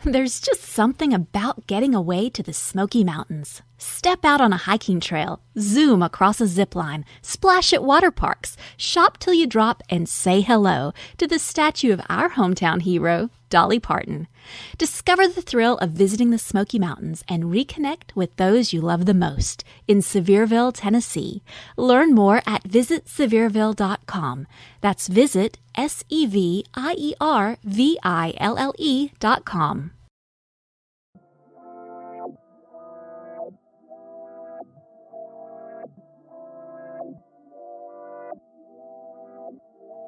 There's just something about getting away to the Smoky Mountains. Step out on a hiking trail, zoom across a zip line, splash at water parks, shop till you drop, and say hello to the statue of our hometown hero, Dolly Parton. Discover the thrill of visiting the Smoky Mountains and reconnect with those you love the most in Sevierville, Tennessee. Learn more at visitsevierville.com. That's visit SEVIERVILLE.com.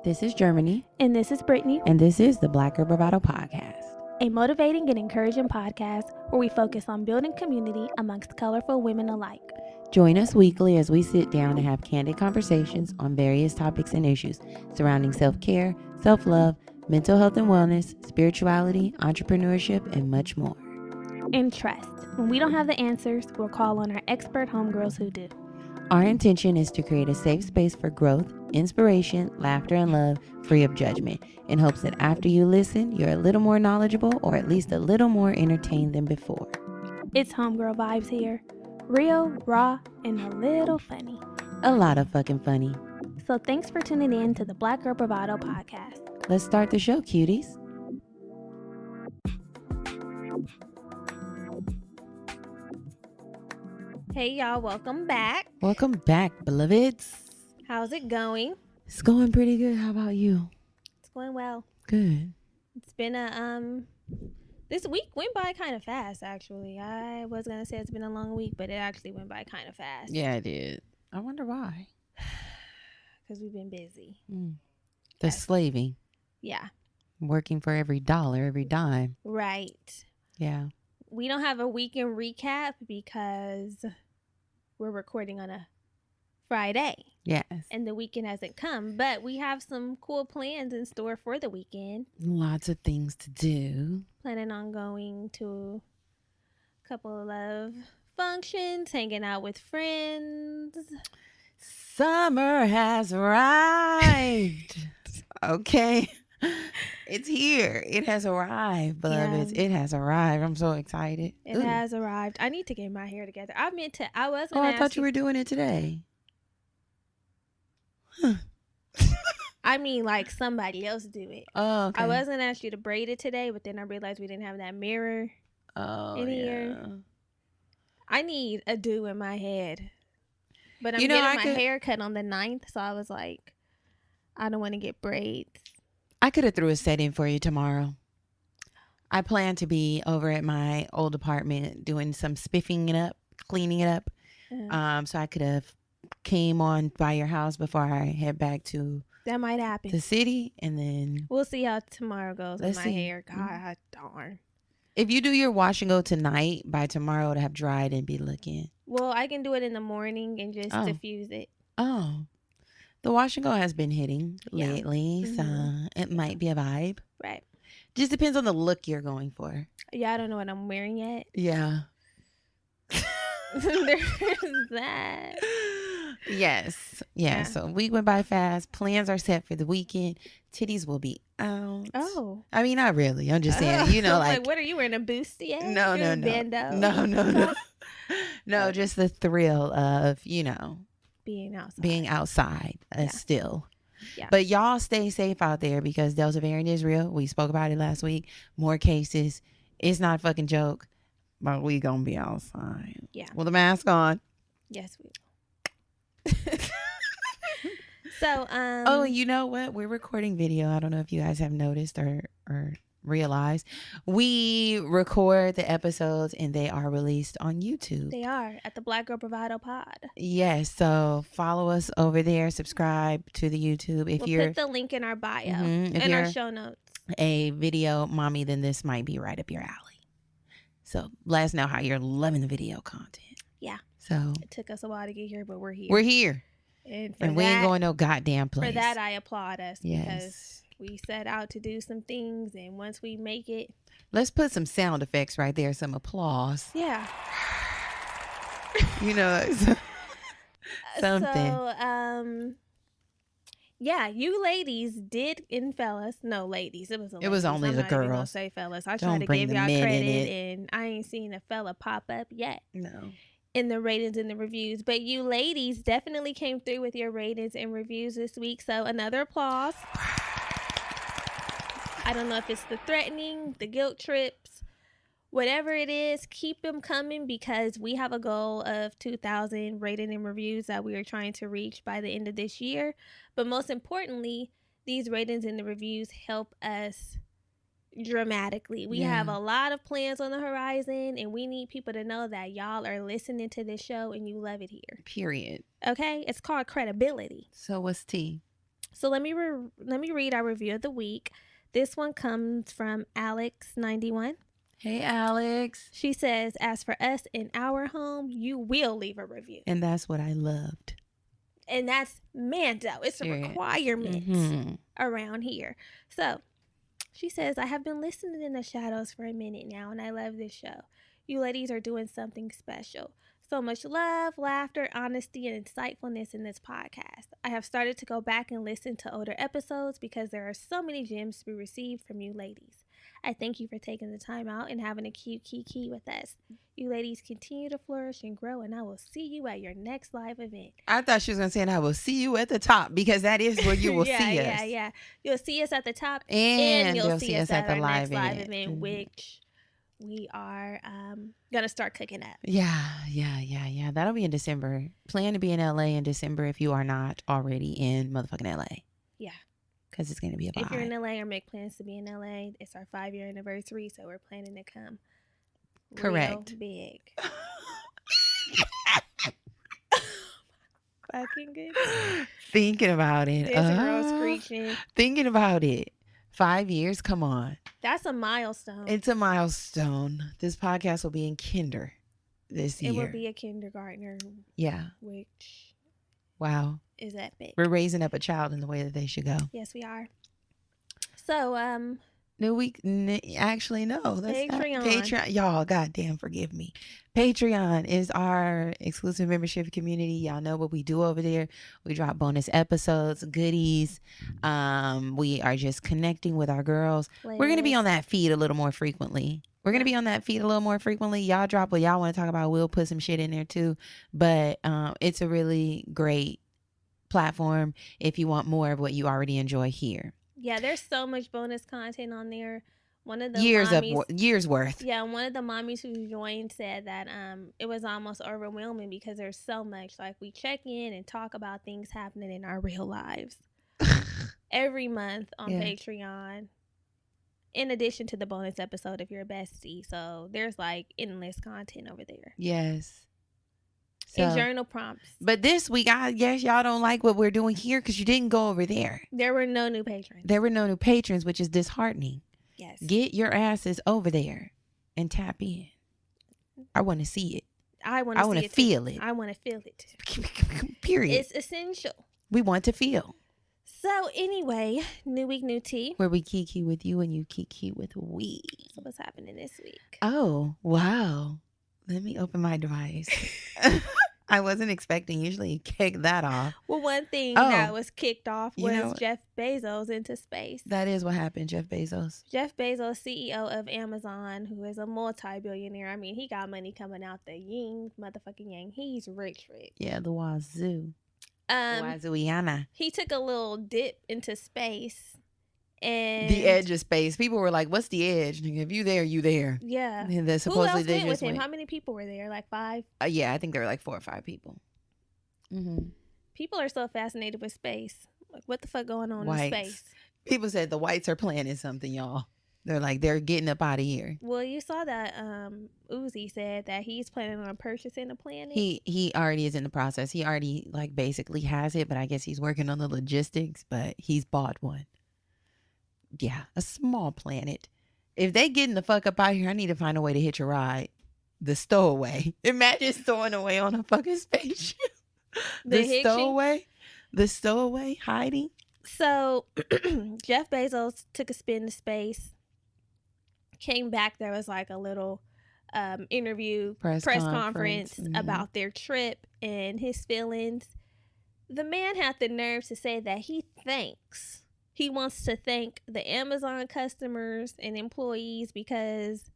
This is Germany. And this is Brittany. And this is the Black Girl Bravado podcast. A motivating and encouraging podcast where we focus on building community amongst colorful women alike. Join us weekly as we sit down and have candid conversations on various topics and issues surrounding self-care, self-love, mental health and wellness, spirituality, entrepreneurship, and much more. And trust, when we don't have the answers, we'll call on our expert homegirls who do. Our intention is to create a safe space for growth, inspiration, laughter, and love, free of judgment, in hopes that after you listen, you're a little more knowledgeable or at least a little more entertained than before. It's homegirl vibes here. Real, raw, and a little funny. A lot of fucking funny. So thanks for tuning in to the Black Girl Bravado podcast. Let's start the show, cuties. Hey y'all, welcome back. Welcome back, beloveds. How's it going? It's going pretty good. How about you? It's going well. Good. It's been this week went by kind of fast, actually. I was going to say it's been a long week, but it actually went by kind of fast. Yeah, it did. I wonder why. Because we've been busy. The slaving. Yeah. Working for every dollar, every dime. Right. Yeah. We don't have a weekend recap because we're recording on a Friday. Yes. And the weekend hasn't come, but we have some cool plans in store for the weekend. Lots of things to do. Planning on going to a couple of functions, hanging out with friends. Summer has arrived. Okay. It's here. It has arrived, beloveds. Yeah. It has arrived. I'm so excited. It has arrived. I need to get my hair together. I thought you were doing it today. Huh. I mean, like somebody else do it. Oh, okay. I was going to ask you to braid it today, but then I realized we didn't have that mirror in here. I need a do in my head. But I'm getting my hair cut on the 9th, so I was like, I don't want to get braids. I could have threw a set in for you tomorrow. I plan to be over at my old apartment doing some spiffing it up, cleaning it up. So I could have came on by your house before I head back to that might happen. The city, and then we'll see how tomorrow goes with my hair. God darn. If you do your wash and go tonight, by tomorrow it'll have dried and be looking. Well, I can do it in the morning and just diffuse it. Oh. The wash and go has been hitting lately, so it might be a vibe. Right. Just depends on the look you're going for. Yeah, I don't know what I'm wearing yet. Yeah. There's that. Yes. Yeah. So week went by fast. Plans are set for the weekend. Titties will be out. Oh. I mean, not really. I'm just saying, like what are you wearing, a bustier? No. Bando? No. No, just the thrill of, being outside. Being outside still. Yeah. But y'all stay safe out there because Delta variant is real. We spoke about it last week. More cases. It's not a fucking joke. But we gonna be outside. Yeah. With a mask on. Yes, we will. So, oh, you know what? We're recording video. I don't know if you guys have noticed or realized. We record the episodes and they are released on YouTube. They are at the Black Girl Bravado Pod. Yes, so follow us over there. Subscribe to the YouTube. We'll put the link in our bio and our show notes. A video mommy, then this might be right up your alley. So let us know how you're loving the video content. Yeah. So it took us a while to get here, but we're here. We're here. And we ain't going no goddamn place. For that, I applaud us because we set out to do some things, and once we make it, let's put some sound effects right there, some applause. Yeah. Something. So, Yeah, you ladies did, and fellas. No, ladies. It was only the girls. Gonna say fellas. I tried to give y'all credit, and I ain't seen a fella pop up yet. No. In the ratings and the reviews, but you ladies definitely came through with your ratings and reviews this week. So another applause. I don't know if it's the threatening, the guilt trips, whatever it is, keep them coming because we have a goal of 2,000 rating and reviews that we are trying to reach by the end of this year. But most importantly, these ratings and the reviews help us dramatically. We have a lot of plans on the horizon, and we need people to know that y'all are listening to this show and you love it here. Period. Okay? It's called credibility. So what's T? So let me read our review of the week. This one comes from Alex91. Hey, Alex. She says, as for us in our home, you will leave a review. And that's what I loved. And that's Mando. It's a requirement around here. So she says, I have been listening in the shadows for a minute now, and I love this show. You ladies are doing something special. So much love, laughter, honesty, and insightfulness in this podcast. I have started to go back and listen to older episodes because there are so many gems to be received from you ladies. I thank you for taking the time out and having a cute kiki with us. You ladies continue to flourish and grow, and I will see you at your next live event. I thought she was going to say, and I will see you at the top, because that is where you will see us. Yeah. You'll see us at the top, and you'll see us at the next live event, which we are going to start cooking up. Yeah. That'll be in December. Plan to be in LA in December if you are not already in motherfucking LA. Yeah. Because it's going to be a vibe. If you're in LA or make plans to be in LA, it's our 5-year anniversary, so we're planning to come correct real big. Fucking good. Thinking about it. There's a girl screeching. Thinking about it. 5 years, come on. That's a milestone. It's a milestone. This podcast will be in kinder this year. It will be a kindergartner. Yeah. Which. Wow. Is epic. We're raising up a child in the way that they should go. Yes, we are. So, no, actually, no. That's Patreon. Y'all, goddamn, forgive me. Patreon is our exclusive membership community. Y'all know what we do over there. We drop bonus episodes, goodies. We are just connecting with our girls. We're going to be on that feed a little more frequently. Y'all drop what y'all want to talk about. We'll put some shit in there too. But it's a really great platform if you want more of what you already enjoy here. Yeah, there's so much bonus content on there. One of the years worth. Yeah, one of the mommies who joined said that it was almost overwhelming because there's so much. Like, we check in and talk about things happening in our real lives every month on Patreon. In addition to the bonus episode if you're a bestie. So there's like endless content over there. Yes. And journal prompts. But this week, I guess y'all don't like what we're doing here because you didn't go over there. There were no new patrons. Which is disheartening. Yes. Get your asses over there and tap in. I want to see it. I want to feel it. I want to feel it. Period. It's essential. We want to feel. So anyway, new week, new tea. Where we kiki with you and you kiki with we. So what's happening this week? Oh, wow. Let me open my device. I wasn't expecting. Usually you kick that off. Well, one thing that was kicked off was Jeff Bezos into space. That is what happened, Jeff Bezos. Jeff Bezos, CEO of Amazon, who is a multi-billionaire. I mean, he got money coming out the motherfucking yang. He's rich. Yeah, the wazoo. Wazooiana. He took a little dip into space. And the edge of space. People were like, what's the edge? If you there, you there. Yeah. And then supposedly who else went with him? How many people were there? Like 5? Yeah, I think there were like 4 or 5 people. Mm-hmm. People are so fascinated with space. Like, what the fuck going on in space? People said the whites are planning something, y'all. They're like, they're getting up out of here. Well, you saw that Uzi said that he's planning on purchasing a planet. He already is in the process. He already like basically has it, but I guess he's working on the logistics, but he's bought one. Yeah, a small planet. If they getting the fuck up out here, I need to find a way to hitch a ride. The stowaway. Imagine stowing away on a fucking spaceship. The stowaway hiding. So Jeff Bezos took a spin to space. Came back. There was like a little interview, press conference about their trip and his feelings. The man had the nerve to say that he wants to thank the Amazon customers and employees because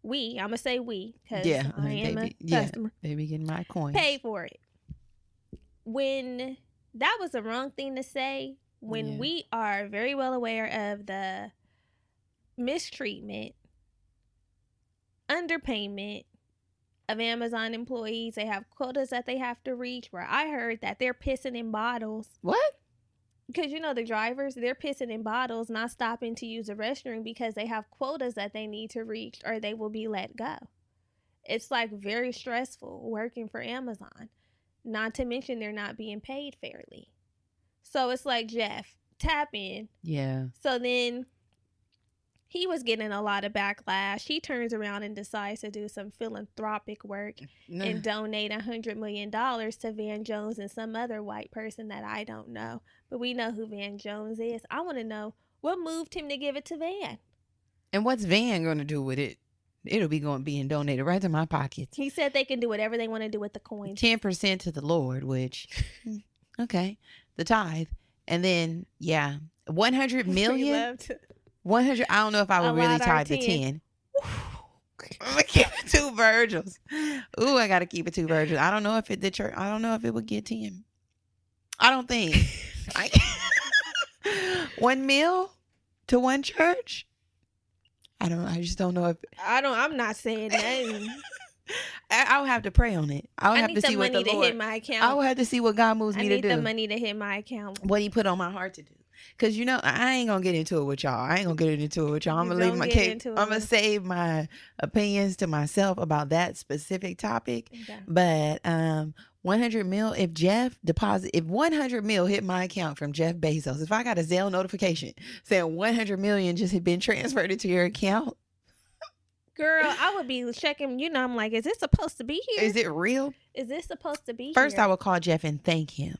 I'm going to say because I am a customer. They be getting my coins. Pay for it. When that was the wrong thing to say, when we are very well aware of the mistreatment, underpayment of Amazon employees. They have quotas that they have to reach, where I heard that they're pissing in bottles. What? Because, the drivers, they're pissing in bottles, not stopping to use the restroom because they have quotas that they need to reach or they will be let go. It's like very stressful working for Amazon. Not to mention they're not being paid fairly. So it's like, Jeff, tap in. Yeah. So then he was getting a lot of backlash. He turns around and decides to do some philanthropic work and donate $100 million to Van Jones and some other white person that I don't know. But we know who Van Jones is. I want to know what moved him to give it to Van. And what's Van going to do with it? It'll be being donated right to my pockets. He said they can do whatever they want to do with the coins. 10% to the Lord, which, okay, the tithe. And then, 100 million. 100. I don't know if I would really tithe the 10. I'm gonna keep it 2 Virgils. Ooh, I gotta keep it 2 Virgils. I don't know if it would get 10. I don't think. 1 mil to one church. I just don't know if I'm not saying that. I'll have to pray on it. I'll have to see what the Lord. Hit my account. I will have to see what God moves me to do. I need the money to hit my account. What He put on my heart to do. Because, I ain't going to get into it with y'all. I'm going to save my opinions to myself about that specific topic. Okay. But 100 mil, if 100 mil hit my account from Jeff Bezos, if I got a Zelle notification saying 100 million just had been transferred into your account. Girl, I would be checking, I'm like, is this supposed to be here? Is it real? Is this supposed to be here? First, I would call Jeff and thank him.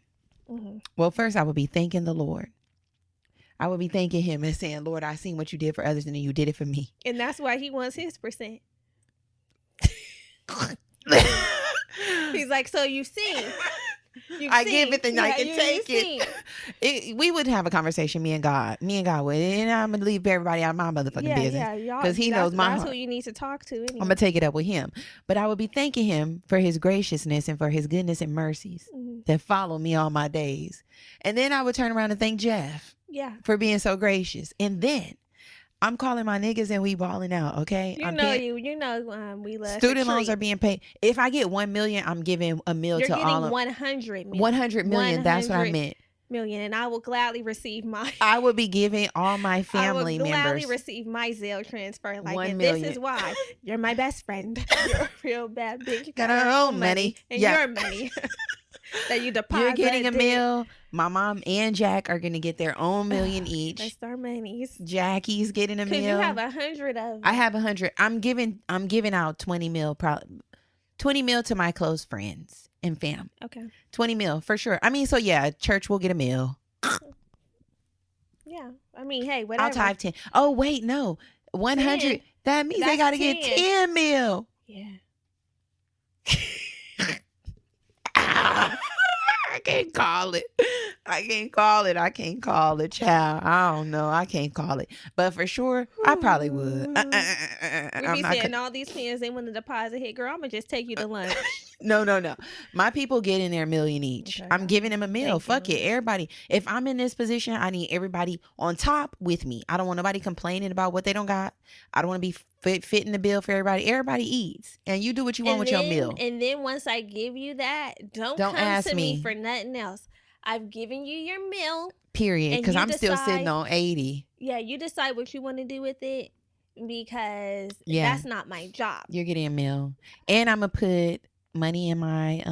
Mm-hmm. Well, first I would be thanking the Lord. I would be thanking him and saying, Lord, I seen what you did for others and then you did it for me. And that's why he wants his percent. He's like, so you've seen. I give it and I can take it. We would have a conversation, me and God would. And I'm going to leave everybody out of my motherfucking business. Because he knows my heart. That's who you need to talk to anyway. I'm going to take it up with him. But I would be thanking him for his graciousness and for his goodness and mercies that follow me all my days. And then I would turn around and thank Jeff. Yeah. For being so gracious. And then I'm calling my niggas and we balling out, okay? We love student loans are being paid. If I get 1 million, I'm giving a meal to all of 100 million. 100 million, that's what I meant. Million, and I will gladly receive my. I would be giving all my family members. I will gladly receive my Zelle transfer. Like, 1 and million. This is why you're my best friend. You're a real bad bitch. Got our own money and your money. That you deposit. You're getting a meal. My mom and Jack are gonna get their own million each. That's our monies. Jackie's getting a meal. You have 100 of them. I have 100. I'm giving out 20 mil. 20 mil to my close friends and fam. Okay. 20 mil for sure. Church will get a meal. Yeah. Hey, whatever. I'll tithe 10. Oh wait, no. 100. 10. That means they gotta get 10 mil. Yeah. I can't call it, child. I don't know. I can't call it. But for sure, I probably would. We be saying all these pens they want to deposit hit. Girl, I'm going to just take you to lunch. No. My people get in their million each. Okay. I'm giving them a meal. Fuck it. Everybody. If I'm in this position, I need everybody on top with me. I don't want nobody complaining about what they don't got. I don't want to be fitting the bill for everybody. Everybody eats. And you do what you want with your meal. And then once I give you that, don't come ask to me for nothing else. I've given you your meal. Period. Because I'm still sitting on 80. Yeah, you decide what you want to do with it because that's not my job. You're getting a meal. And I'm going to put money in my,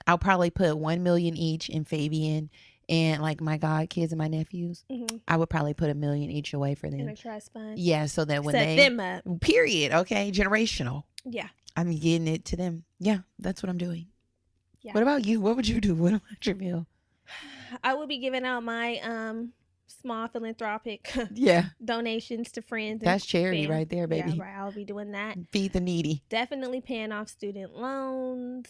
I'll probably put 1 million each in Fabian and like my god kids and my nephews. Mm-hmm. I would probably put $1 million each away for them. In a trust fund. Yeah, so that when set them up. Period. Okay, generational. Yeah. I'm getting it to them. Yeah, that's what I'm doing. Yeah. What about you? What would you do? What about your meal? I would be giving out my small philanthropic donations to friends. That's charity right there, baby. Yeah, right. I'll be doing that. Feed the needy. Definitely paying off student loans.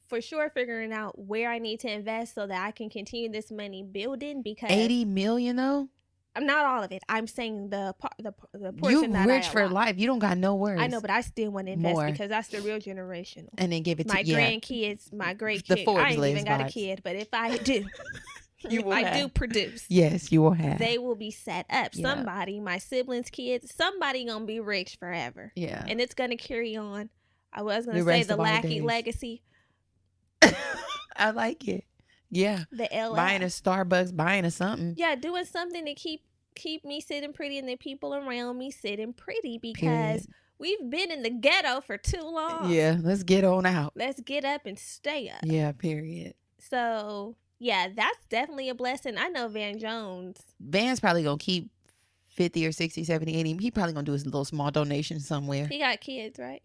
for sure figuring out where I need to invest so that I can continue this money building. Because 80 million though. I'm not all of it. I'm saying the You portion that rich I for life. You don't got no worries. I know, but I still want to invest because that's the real generational. And then give it to my grandkids, my great kids. I ain't even got a kid, but if I do, I do produce, yes, you will have. They will be set up. Yeah. Somebody, my siblings' kids, somebody gonna be rich forever. Yeah, and it's gonna carry on. I was gonna say the Lackey legacy. I like it. Yeah, the LL. Buying a Starbucks, buying a something. Yeah, doing something to keep me sitting pretty and the people around me sitting pretty, because period. We've been in the ghetto for too long. Yeah, let's get on out. Let's get up and stay up. Yeah, period. So, yeah, that's definitely a blessing. I know Van's probably going to keep 50 or 60, 70, 80. He probably going to do his little small donation somewhere. He got kids, right?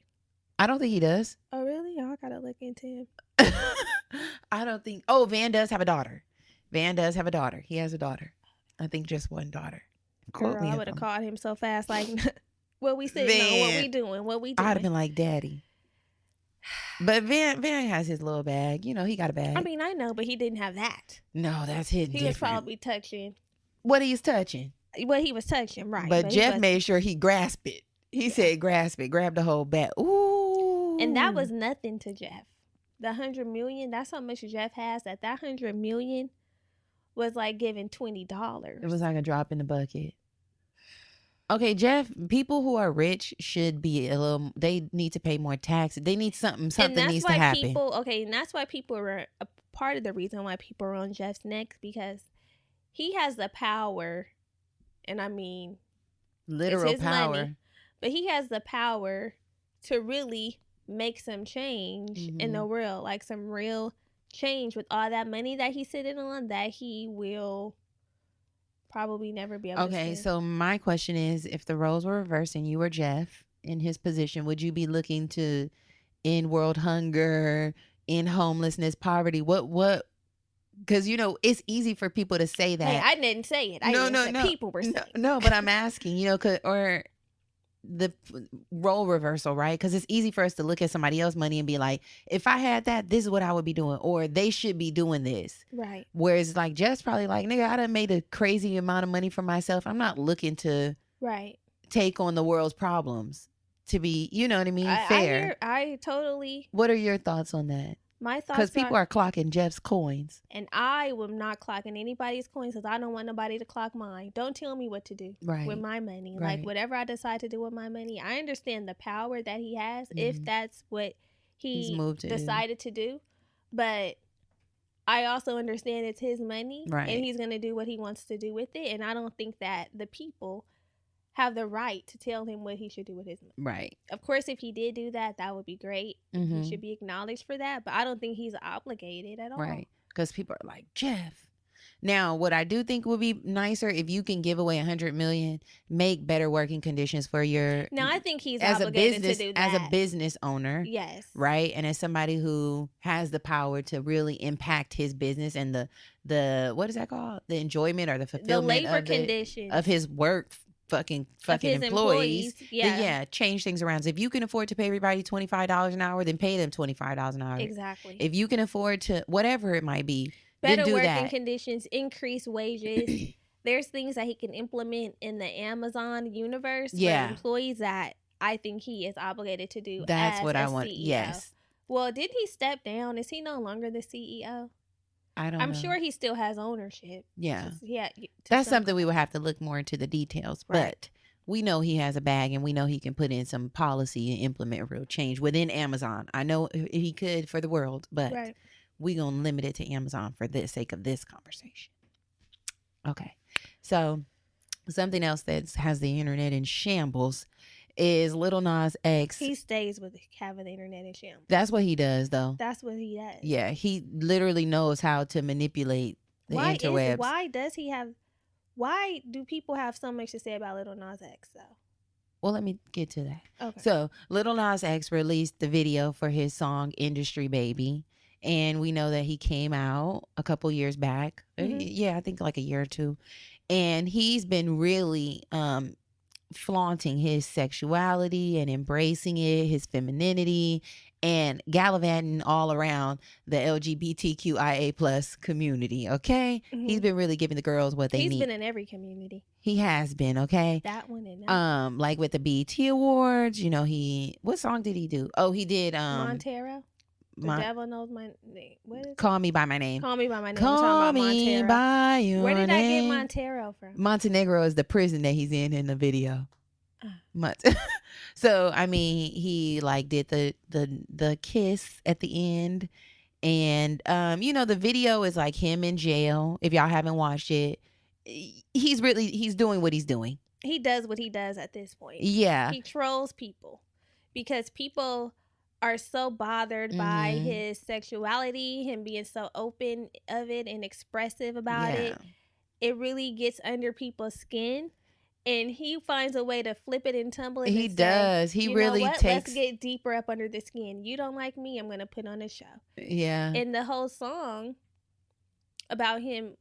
I don't think he does. Oh, really? I got to look into him. I don't think. Oh, Van does have a daughter. He has a daughter. I think just one daughter. Girl, I would have called him so fast, like, what we sitting on, what we doing. I'd have been like, Daddy. But Van has his little bag. You know, he got a bag. I mean, I know, but he didn't have that. No, that's hidden. He was probably touching. What he's touching. What he was touching, right. But Jeff made sure he grasped it. He said, grasp it. Grab the whole bag. Ooh. And that was nothing to Jeff. The $100 million, that's how much Jeff has. That $100 million was like giving $20. It was like a drop in the bucket. Okay, Jeff, people who are rich should be they need to pay more taxes. They need something needs to happen. And that's why people are a part of the reason why people are on Jeff's neck, because he has the power, and I mean literal power. Money, but he has the power to really make some change in the world, like some real change with all that money that he's sitting on that he will probably never be able to spend. So my question is, if the roles were reversed and you were Jeff in his position, would you be looking to end world hunger, end homelessness, poverty? What because you know it's easy for people to say that. Hey, I didn't say it. No. People were saying no, but I'm asking, you know, or the role reversal, right? Because it's easy for us to look at somebody else's money and be like, if I had that, this is what I would be doing, or they should be doing this, right? Whereas like Jeff's probably like, nigga, I done made a crazy amount of money for myself. I'm not looking to take on the world's problems to be, you know what I mean, fair. I totally. What are your thoughts on that? My thoughts, because people are clocking Jeff's coins, and I am not clocking anybody's coins because I don't want nobody to clock mine. Don't tell me what to do with my money. Right. Like whatever I decide to do with my money, I understand the power that he has if that's what he decided to do. But I also understand it's his money, and he's going to do what he wants to do with it. And I don't think that the people have the right to tell him what he should do with his money. Right. Of course, if he did do that, that would be great. He should be acknowledged for that. But I don't think he's obligated at all. Right. Because people are like, Jeff. Now, what I do think would be nicer if you can give away $100 million, make better working conditions for your. Now, I think he's obligated to do that. As a business owner. Yes. Right. And as somebody who has the power to really impact his business and the what is that called? The enjoyment or the fulfillment the labor conditions of his work. Fucking employees. Yeah, change things around. So if you can afford to pay everybody $25 an hour, then pay them $25 an hour. Exactly. If you can afford to, whatever it might be, better then do working conditions, increase wages. There's things that he can implement in the Amazon universe for employees that I think he is obligated to do. That's what I want. CEO. Yes. Well, did he step down? Is he no longer the CEO? I'm sure he still has ownership. Yeah. That's something we would have to look more into the details. Right. But we know he has a bag and we know he can put in some policy and implement real change within Amazon. I know he could for the world, but we're going to limit it to Amazon for the sake of this conversation. Okay. So something else that has the internet in shambles is Lil Nas X. He stays with having the internet in shambles. That's what he does, though. That's what he does. Yeah, he literally knows how to manipulate the interwebs. Why do people have so much to say about Lil Nas X, though? Well, let me get to that. Okay. So, Lil Nas X released the video for his song Industry Baby. And we know that he came out a couple years back. Yeah, I think like a year or two. And he's been really flaunting his sexuality and embracing it, his femininity, and gallivanting all around the LGBTQIA plus community. Okay, he's been really giving the girls what they need. He's been in every community. He has been. Okay, that one and that. Like with the BET Awards, you know, what song did he do? Oh, he did Montero. The devil knows my name. What is Call Me by My Name. Call Me by My Name. Call Me by Your Name. Where did I get Montero from? Montenegro is the prison that he's in the video. So I mean, he like did the kiss at the end, and you know, the video is like him in jail. If y'all haven't watched it, he's doing what he's doing. He does what he does at this point. Yeah, he trolls people because people are so bothered by his sexuality, him being so open of it and expressive about it. It really gets under people's skin, and he finds a way to flip it and tumble it. He does. He really takes. Let's get deeper up under the skin. You don't like me, I'm going to put on a show. Yeah. And the whole song about him,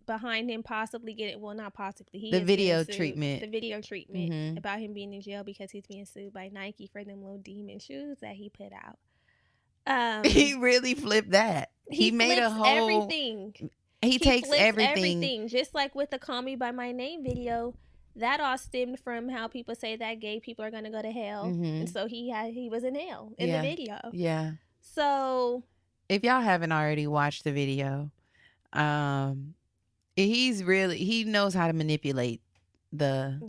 behind him possibly getting, well, not possibly. The video treatment about him being in jail because he's being sued by Nike for them little demon shoes that he put out. He really flipped that. He made a whole everything. He takes everything. Just like with the Call Me by My Name video, that all stemmed from how people say that gay people are going to go to hell, and so he was in hell in the video. Yeah. So if y'all haven't already watched the video, he knows how to manipulate the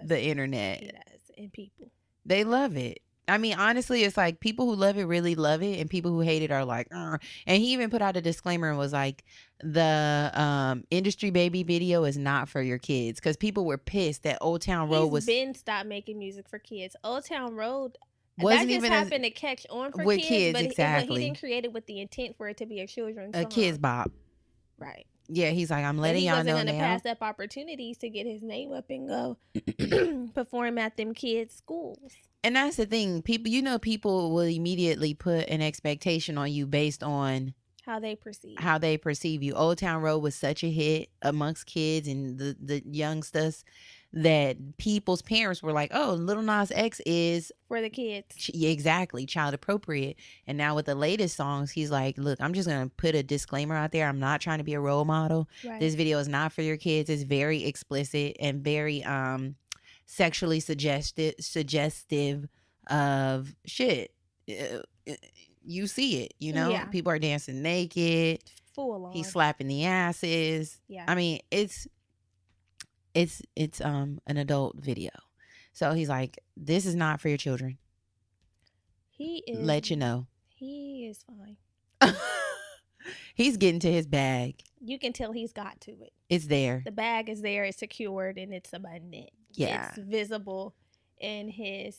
internet. He does, and people, they love it. I mean, honestly, it's like people who love it really love it, and people who hate it are like, Argh. And he even put out a disclaimer and was like, the Industry Baby video is not for your kids, because people were pissed that Old Town Road stopped making music for kids. Old Town Road wasn't that just even happened to catch on for with kids, but exactly. He didn't create it with the intent for it to be a children's song. A kids bop. Right. Yeah, he's like, I'm letting y'all know now. He wasn't going to pass up opportunities to get his name up and go perform at them kids' schools. And that's the thing. People will immediately put an expectation on you based on how they perceive you. Old Town Road was such a hit amongst kids and the youngsters that people's parents were like, oh, Lil Nas X is for the kids. Exactly. Child appropriate. And now with the latest songs, he's like, look, I'm just going to put a disclaimer out there. I'm not trying to be a role model. Right. This video is not for your kids. It's very explicit and very sexually suggestive of shit. You see it, you know? Yeah. People are dancing naked. Full on. He's slapping the asses. Yeah. I mean, it's an adult video. So he's like, this is not for your children. He is. Let you know. He is fine. He's getting to his bag. You can tell he's got to it. It's there. The bag is there. It's secured and it's abundant. Yeah. It's visible in his.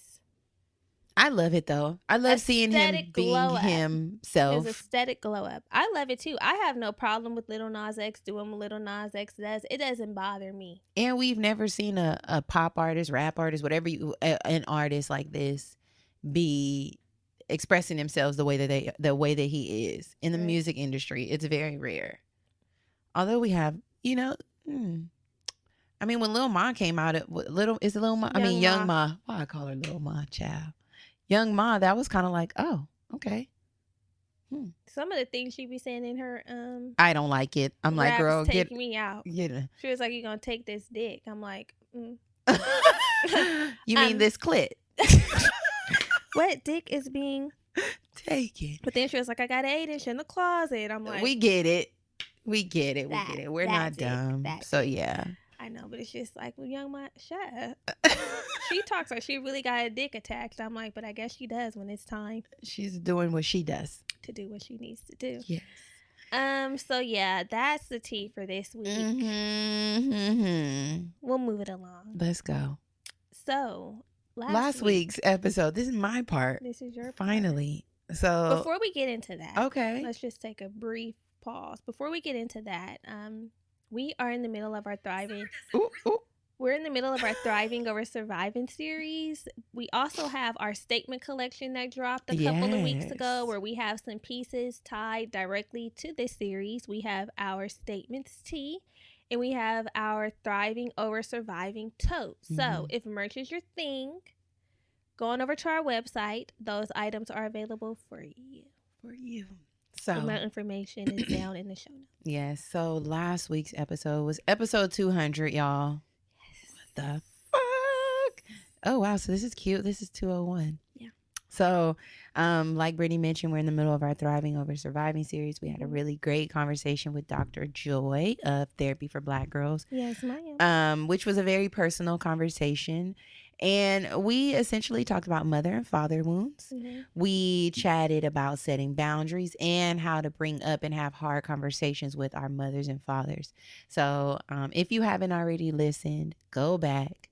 I love it though. I love seeing him being himself. His aesthetic glow up. I love it too. I have no problem with Lil Nas X doing what Lil Nas X does. It doesn't bother me. And we've never seen a pop artist, rap artist, whatever an artist like this be expressing themselves the way that he is in the music industry. It's very rare. Although we have, I mean, when Lil Ma came out, Young Ma. Why I call her Lil Ma, child. Young Ma, that was kind of like, oh, okay. Some of the things she be saying in her I don't like it. I'm like, girl, take me out. Get it. She was like, you gonna take this dick? I'm like, You mean this clit? What dick is being taken? But then she was like, I got 8-inch in the closet. I'm like, we get it. We're not dumb. So yeah. I know, but it's just like, well, Young Ma, shut up. She talks like she really got a dick attached. I'm like, but I guess she does when it's time. She's doing what she does. To do what she needs to do. Yes. So yeah, that's the tea for this week. We'll move it along. Let's go. So last week's episode. This is my part. This is your finally. Part. So before we get into that, okay, let's just take a brief pause. Before we get into that, we are in the middle of our thriving. We're in the middle of our Thriving Over Surviving series. We also have our statement collection that dropped a couple of weeks ago, where we have some pieces tied directly to this series. We have our statements tea, And we have our Thriving Over Surviving tote. So if merch is your thing, going over to our website, those items are available for you. So more information is down in the show notes. Yes. So last week's episode was episode 200, y'all. Yes. What the fuck? Oh, wow. So this is cute. This is 201. Yeah. So like Brittany mentioned, we're in the middle of our Thriving Over Surviving series. We had a really great conversation with Dr. Joy of Therapy for Black Girls. Yes, ma'am. Which was a very personal conversation. And we essentially talked about mother and father wounds. We chatted about setting boundaries and how to bring up and have hard conversations with our mothers and fathers. So if you haven't already listened, go back,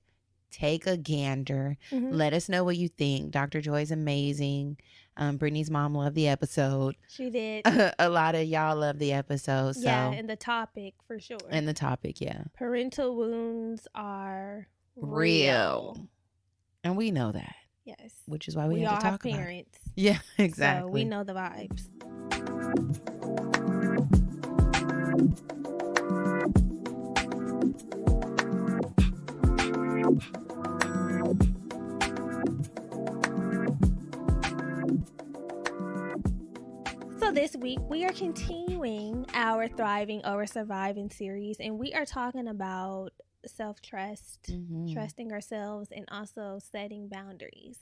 take a gander. Let us know what you think. Dr. Joy is amazing. Brittany's mom loved the episode. She did. A lot of y'all love the episode. So. Yeah, and the topic for sure. And the topic, yeah. Parental wounds are real. And we know that. Yes. Which is why we had to talk about parents. it. Yeah, exactly. So we know the vibes. So this week we are continuing our Thriving Over Surviving series, and we are talking about self-trust, trusting ourselves, and also setting boundaries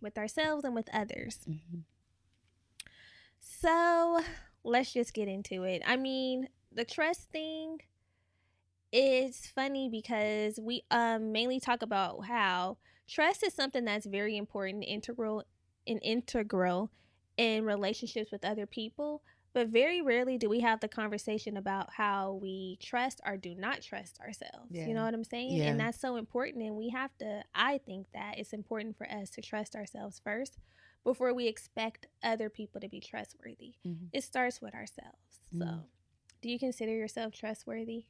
with ourselves and with others. So let's just get into it. I mean, the trust thing is funny because we mainly talk about how trust is something that's very important, integral in relationships with other people. But very rarely do we have the conversation about how we trust or do not trust ourselves. Yeah. You know what I'm saying? Yeah. And that's so important. And I think that it's important for us to trust ourselves first before we expect other people to be trustworthy. It starts with ourselves. So do you consider yourself trustworthy?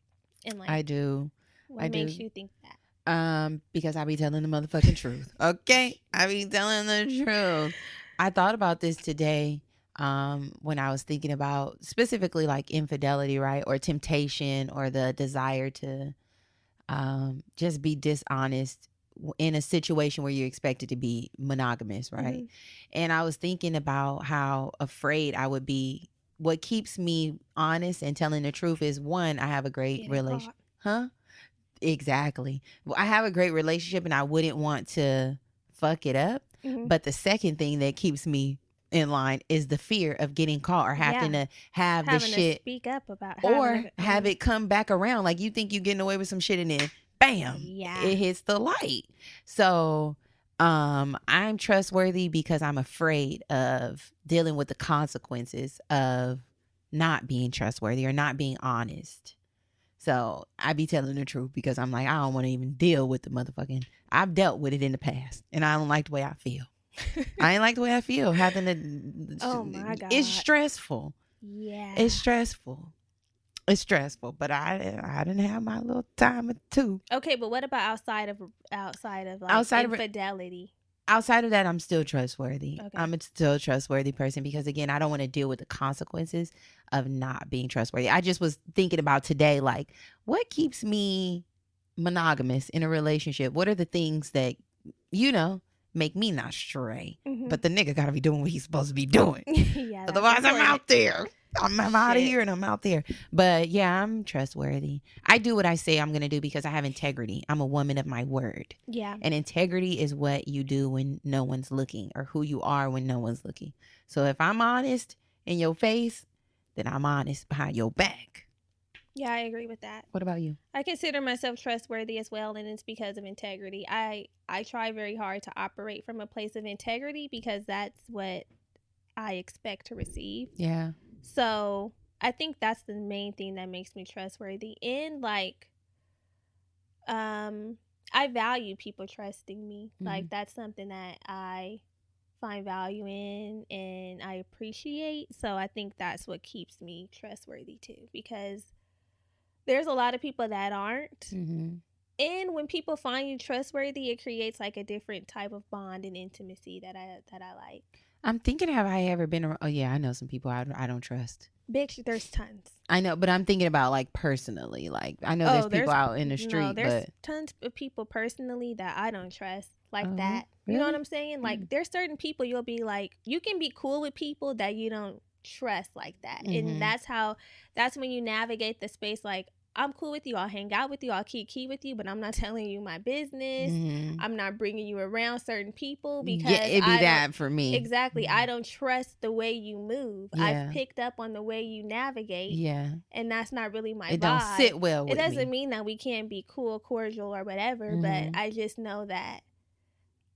And I do. What makes you think that? Because I be telling the motherfucking truth. Okay? I be telling the truth. I thought about this today. When I was thinking about specifically like infidelity, right? Or temptation or the desire to just be dishonest in a situation where you're expected to be monogamous, right? And I was thinking about how afraid I would be. What keeps me honest and telling the truth is, one, I have a great relationship. Exactly. Well, I have a great relationship and I wouldn't want to fuck it up. But the second thing that keeps me in line is the fear of getting caught or having to have the shit to speak up about or have it come back around. Like you think you're getting away with some shit and then bam, it hits the light. So I'm trustworthy because I'm afraid of dealing with the consequences of not being trustworthy or not being honest. So I be telling the truth because I'm like, I don't want to even deal with the motherfucking, I've dealt with it in the past and I don't like the way I feel. I ain't like the way I feel having to. Oh my God. It's stressful. Yeah. It's stressful. It's stressful, but I didn't have my little time or two. Okay, but what about outside of infidelity? Outside of that, I'm still trustworthy. Okay. I'm a still trustworthy person because again, I don't want to deal with the consequences of not being trustworthy. I just was thinking about today, like, what keeps me monogamous in a relationship? What are the things that, make me not stray? But the nigga gotta be doing what he's supposed to be doing. Yeah, otherwise I'm out there. I'm out of here and I'm out there. But yeah, I'm trustworthy. I do what I say I'm going to do because I have integrity. I'm a woman of my word. Yeah. And integrity is what you do when no one's looking or who you are when no one's looking. So if I'm honest in your face, then I'm honest behind your back. Yeah, I agree with that. What about you? I consider myself trustworthy as well, and it's because of integrity. I try very hard to operate from a place of integrity because that's what I expect to receive. Yeah. So I think that's the main thing that makes me trustworthy. And I value people trusting me. Like that's something that I find value in and I appreciate. So I think that's what keeps me trustworthy too, because there's a lot of people that aren't. And when people find you trustworthy, it creates like a different type of bond and intimacy that I like. I'm thinking, have I ever been around? Oh, yeah, I know some people I don't trust. Bitch, there's tons. I know, but I'm thinking about like personally. Like I know there's people out in the street, no, there's but tons of people personally that I don't trust like that. Really? You know what I'm saying? Like there's certain people you'll be like, you can be cool with people that you don't trust like that. And that's when you navigate the space like, I'm cool with you. I'll hang out with you. I'll keep key with you, but I'm not telling you my business. I'm not bringing you around certain people because it'd be that for me. Exactly. I don't trust the way you move. I've picked up on the way you navigate. Yeah. And that's not really my vibe. It don't sit well with me. It doesn't mean that we can't be cool, cordial, or whatever, but I just know that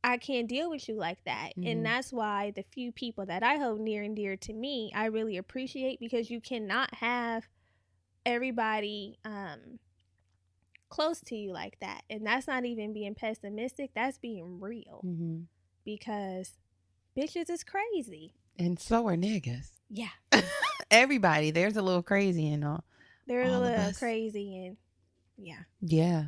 I can't deal with you like that. And that's why the few people that I hold near and dear to me, I really appreciate, because you cannot have everybody close to you like that. And that's not even being pessimistic, that's being real. Because bitches is crazy, and so are niggas. Yeah. Everybody, there's a little crazy in all. There's a little crazy, and yeah.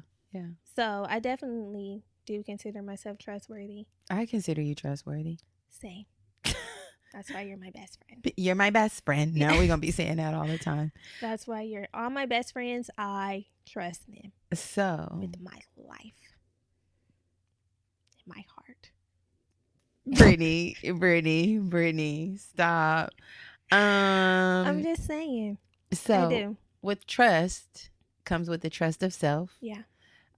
So I definitely do consider myself trustworthy. I consider you trustworthy. Same. That's why you're my best friend. You're my best friend. Now we're going to be saying that all the time. That's why you're all my best friends. I trust them. So. With my life. My heart. Brittany, stop. I'm just saying. So, I do. With trust comes with the trust of self. Yeah.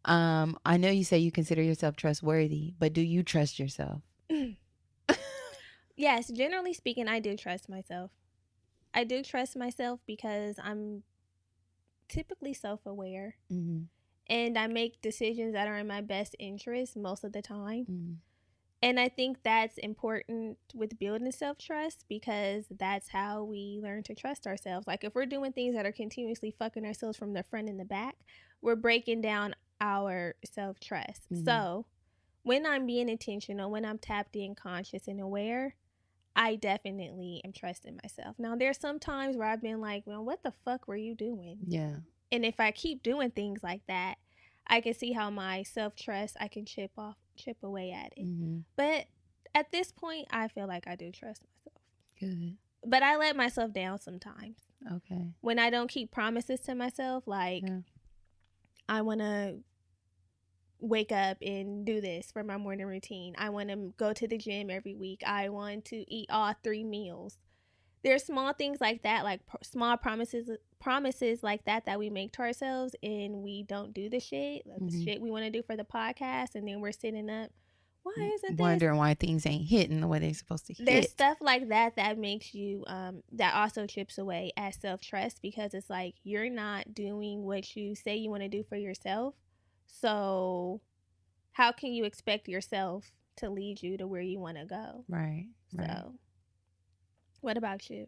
I know you say you consider yourself trustworthy, but do you trust yourself? Yes, generally speaking, I do trust myself. I do trust myself because I'm typically self-aware. And I make decisions that are in my best interest most of the time. And I think that's important with building self-trust, because that's how we learn to trust ourselves. Like if we're doing things that are continuously fucking ourselves from the front and the back, we're breaking down our self-trust. So when I'm being intentional, when I'm tapped in, conscious, and aware, I definitely am trusting myself. Now, there's some times where I've been like, well, what the fuck were you doing? Yeah. And if I keep doing things like that, I can see how my self-trust, I can chip away at it. But at this point, I feel like I do trust myself. Good. But I let myself down sometimes. Okay. When I don't keep promises to myself, like I want to wake up and do this for my morning routine. I want to go to the gym every week. I want to eat all 3 meals. There's small things like that, like small promises like that we make to ourselves, and we don't do the shit we want to do for the podcast, and then we're sitting up, why isn't this? Wondering why things ain't hitting the way they're supposed to hit. There's stuff like that makes you that also chips away at self-trust, because it's like you're not doing what you say you want to do for yourself. So how can you expect yourself to lead you to where you want to go? Right. So what about you?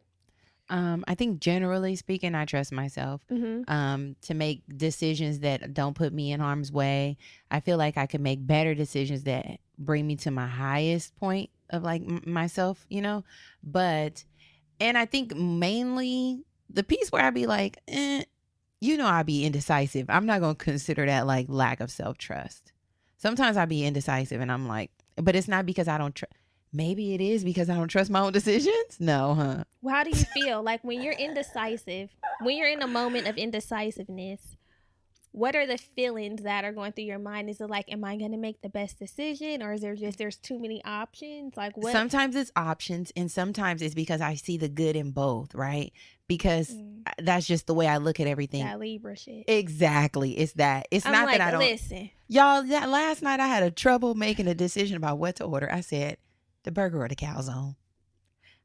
I think generally speaking, I trust myself to make decisions that don't put me in harm's way. I feel like I can make better decisions that bring me to my highest point of like myself, you know. And I think mainly the piece where I be like, you know, I be indecisive. I'm not going to consider that like lack of self-trust. Sometimes I be indecisive and I'm like, but it's not because I don't trust. Maybe it is because I don't trust my own decisions. No, huh? Well, how do you feel? Like when you're indecisive, when you're in a moment of indecisiveness, what are the feelings that are going through your mind? Is it like, am I going to make the best decision? Or is there just, there's too many options? Like what? Sometimes it's options, and sometimes it's because I see the good in both, right? Because that's just the way I look at everything. That Libra shit. Exactly. It's that. It's not like, that I don't. Listen. Y'all, last night I had a trouble making a decision about what to order. I said, the burger or the calzone.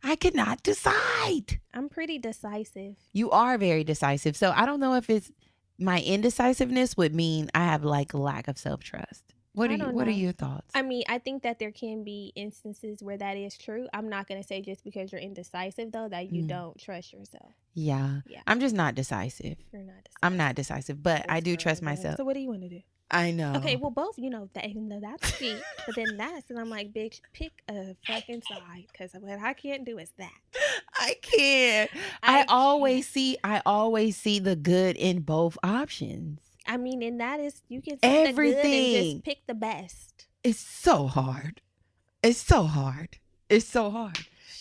I could not decide. I'm pretty decisive. You are very decisive. So I don't know if it's my indecisiveness would mean I have like lack of self-trust. What are your thoughts? I mean, I think that there can be instances where that is true. I'm not going to say just because you're indecisive, though, that you don't trust yourself. Yeah. I'm just not decisive. You're not decisive. I'm not decisive, but I do trust myself. So what do you want to do? I know. Okay, well, both, you know, that, even though that's sweet, but then that's, and I'm like, bitch, pick a fucking side, because what I can't do is that. I can't. I always see the good in both options. I mean, and that is, you can see everything. The good and just pick the best. It's so hard. It's so hard.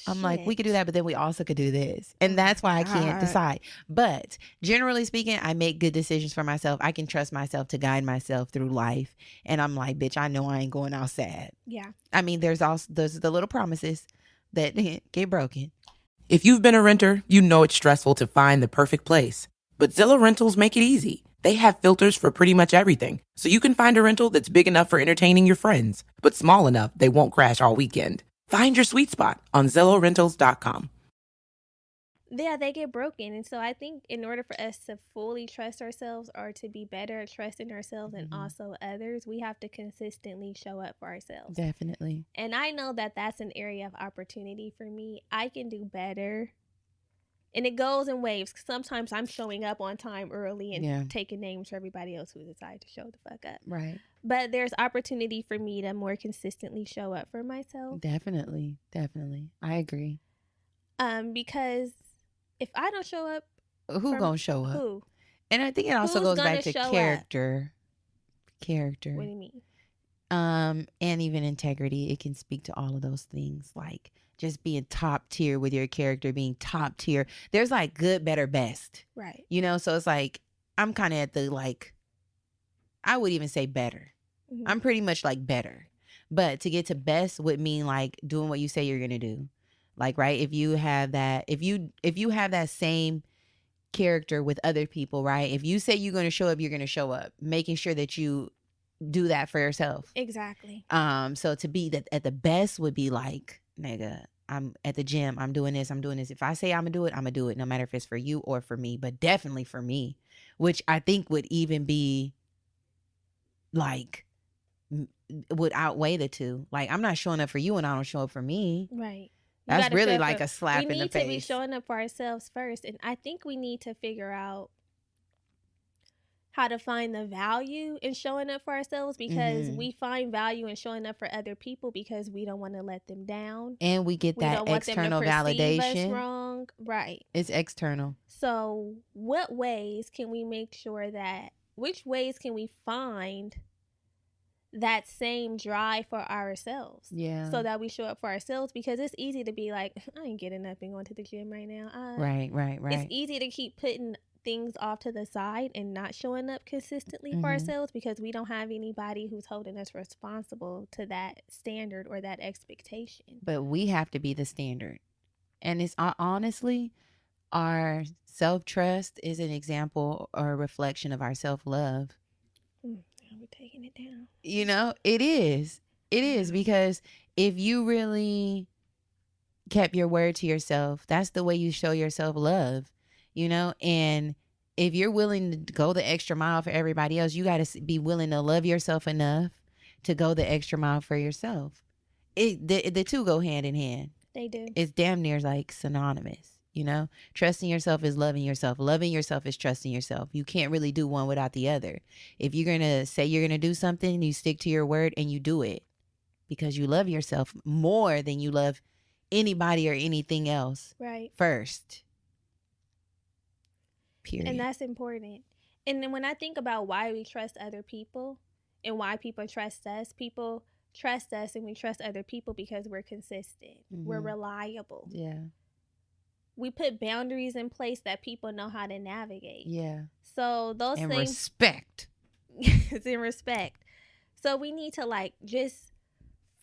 I'm like, we could do that, but then we also could do this. And that's why I can't decide. But generally speaking, I make good decisions for myself. I can trust myself to guide myself through life. And I'm like, bitch, I know I ain't going out sad. Yeah. I mean, there's the little promises that get broken. If you've been a renter, you know it's stressful to find the perfect place. But Zillow Rentals make it easy. They have filters for pretty much everything. So you can find a rental that's big enough for entertaining your friends, but small enough they won't crash all weekend. Find your sweet spot on ZillowRentals.com. Yeah, they get broken. And so I think in order for us to fully trust ourselves or to be better at trusting ourselves and also others, we have to consistently show up for ourselves. Definitely. And I know that that's an area of opportunity for me. I can do better. And it goes in waves. Sometimes I'm showing up on time early and taking names for everybody else who decided to show the fuck up. Right. But there's opportunity for me to more consistently show up for myself. Definitely. I agree. Because if I don't show up, who gonna show up? Who? And I think it also goes back to character. What do you mean? And even integrity. It can speak to all of those things, like just being top tier with your character, being top tier. There's like good, better, best. Right. You know, so it's like I'm kind of at the I would even say better. Mm-hmm. I'm pretty much like better. But to get to best would mean like doing what you say you're gonna do. Like, right, if you have that same character with other people, right? If you say you're going to show up, you're going to show up. Making sure that you do that for yourself. Exactly. So to be that at the best would be like, nigga, I'm at the gym. I'm doing this. If I say I'm going to do it, I'm going to do it. No matter if it's for you or for me, but definitely for me, which I think would even be like, would outweigh the two. Like, I'm not showing up for you and I don't show up for me. Right. That's really like a slap in the face. We need to be showing up for ourselves first. And I think we need to figure out how to find the value in showing up for ourselves, because we find value in showing up for other people because we don't want to let them down. And we get that external validation. Us wrong. Right. It's external. So which ways can we find that same drive for ourselves? Yeah. So that we show up for ourselves, because it's easy to be like, I ain't getting up and going to the gym right now. Right. It's easy to keep putting things off to the side and not showing up consistently for ourselves because we don't have anybody who's holding us responsible to that standard or that expectation. But we have to be the standard. And it's honestly, our self-trust is an example or a reflection of our self-love. We're taking it down. You know, it is. It is, because if you really kept your word to yourself, that's the way you show yourself love, you know? And if you're willing to go the extra mile for everybody else, you got to be willing to love yourself enough to go the extra mile for yourself. The two go hand in hand. They do. It's damn near like synonymous. You know, trusting yourself is loving yourself. Loving yourself is trusting yourself. You can't really do one without the other. If you're going to say you're going to do something, you stick to your word and you do it because you love yourself more than you love anybody or anything else. Right. First. Period. And that's important. And then when I think about why we trust other people and why people trust us and we trust other people because we're consistent. We're reliable. Yeah. We put boundaries in place that people know how to navigate. Yeah. So those and things. Respect. It's in respect. So we need to like just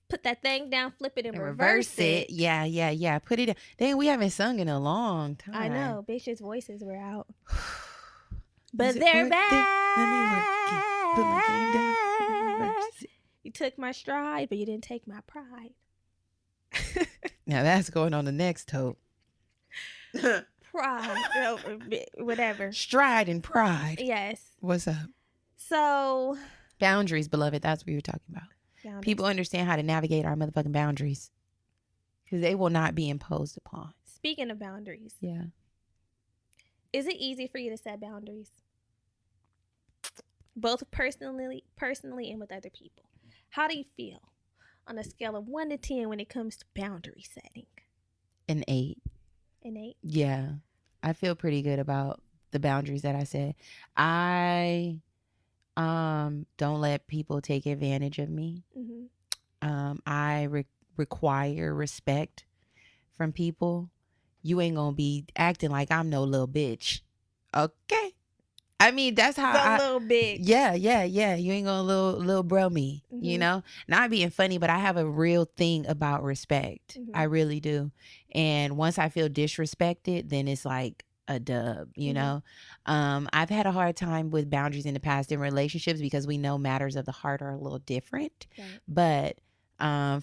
put that thing down, flip it, and reverse it. Yeah. Put it down. Dang, we haven't sung in a long time. I know. Bitches' voices were out. But they're back. Let me work it. Put my game down. Reverse it. You took my stride, but you didn't take my pride. Now that's going on the next tote. Pride, whatever. Stride and pride. Yes. What's up? So boundaries, beloved. That's what you're talking about. Boundaries. People understand how to navigate our motherfucking boundaries because they will not be imposed upon. Speaking of boundaries, yeah, is it easy for you to set boundaries, both personally and with other people? How do you feel on a scale of 1 to 10 when it comes to boundary setting? An 8. An 8? Yeah. I feel pretty good about the boundaries that I set. I don't let people take advantage of me. I require respect from people, you ain't gonna be acting like I'm no little bitch. Okay. I mean, that's how the little bitch. Yeah. You ain't gonna little bro me, you know? Not being funny, but I have a real thing about respect. I really do. And once I feel disrespected, then it's like a dub, you know? I've had a hard time with boundaries in the past in relationships because we know matters of the heart are a little different. Right. But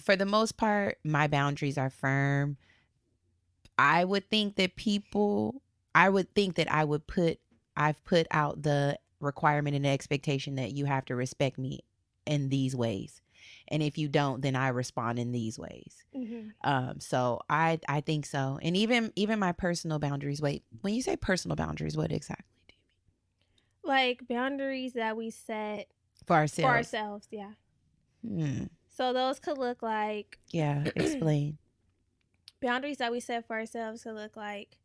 for the most part, my boundaries are firm. I would think that I've put out the requirement and the expectation that you have to respect me in these ways. And if you don't, then I respond in these ways. So I think so. And even my personal boundaries. Wait, when you say personal boundaries, what exactly do you mean? Like boundaries that we set for ourselves. For ourselves, yeah. So those could look like. Yeah, explain. Boundaries that we set for ourselves could look like,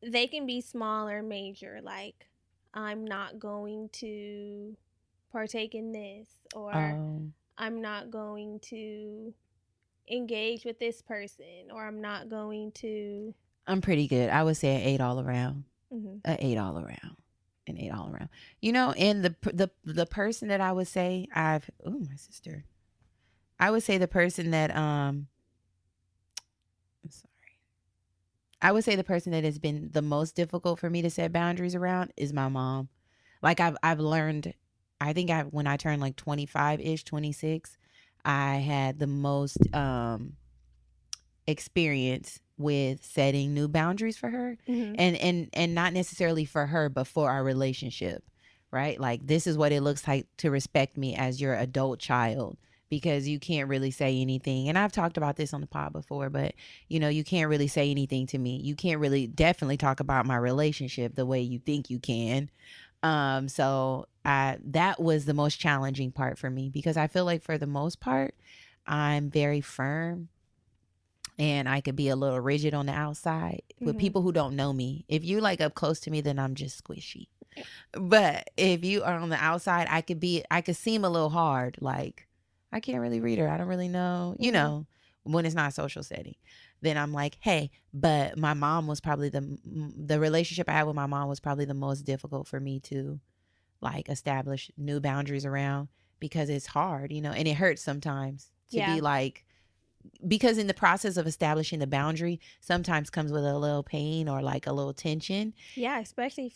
they can be small or major. Like, I'm not going to partake in this, or I'm not going to engage with this person, or I'm not going to. I'm pretty good. I would say an 8 all around. An 8 all around. An 8 all around. You know, and the person that I would say my sister. I would say the person that I would say the person that has been the most difficult for me to set boundaries around is my mom. Like I've learned, I think when I turned like 25-ish, 26, I had the most experience with setting new boundaries for her, and not necessarily for her, but for our relationship, right? Like, this is what it looks like to respect me as your adult child. Because you can't really say anything. And I've talked about this on the pod before, but, you know, you can't really say anything to me. You can't really definitely talk about my relationship the way you think you can. So that was the most challenging part for me, because I feel like for the most part, I'm very firm and I could be a little rigid on the outside with people who don't know me. If you like up close to me, then I'm just squishy. But if you are on the outside, I could seem a little hard, like, I can't really read her. I don't really know, you know, when it's not a social setting. Then I'm like, hey, but my mom was probably the relationship I had with my mom was probably the most difficult for me to like establish new boundaries around, because it's hard, you know, and it hurts sometimes to be like, because in the process of establishing the boundary sometimes comes with a little pain or like a little tension. Yeah, especially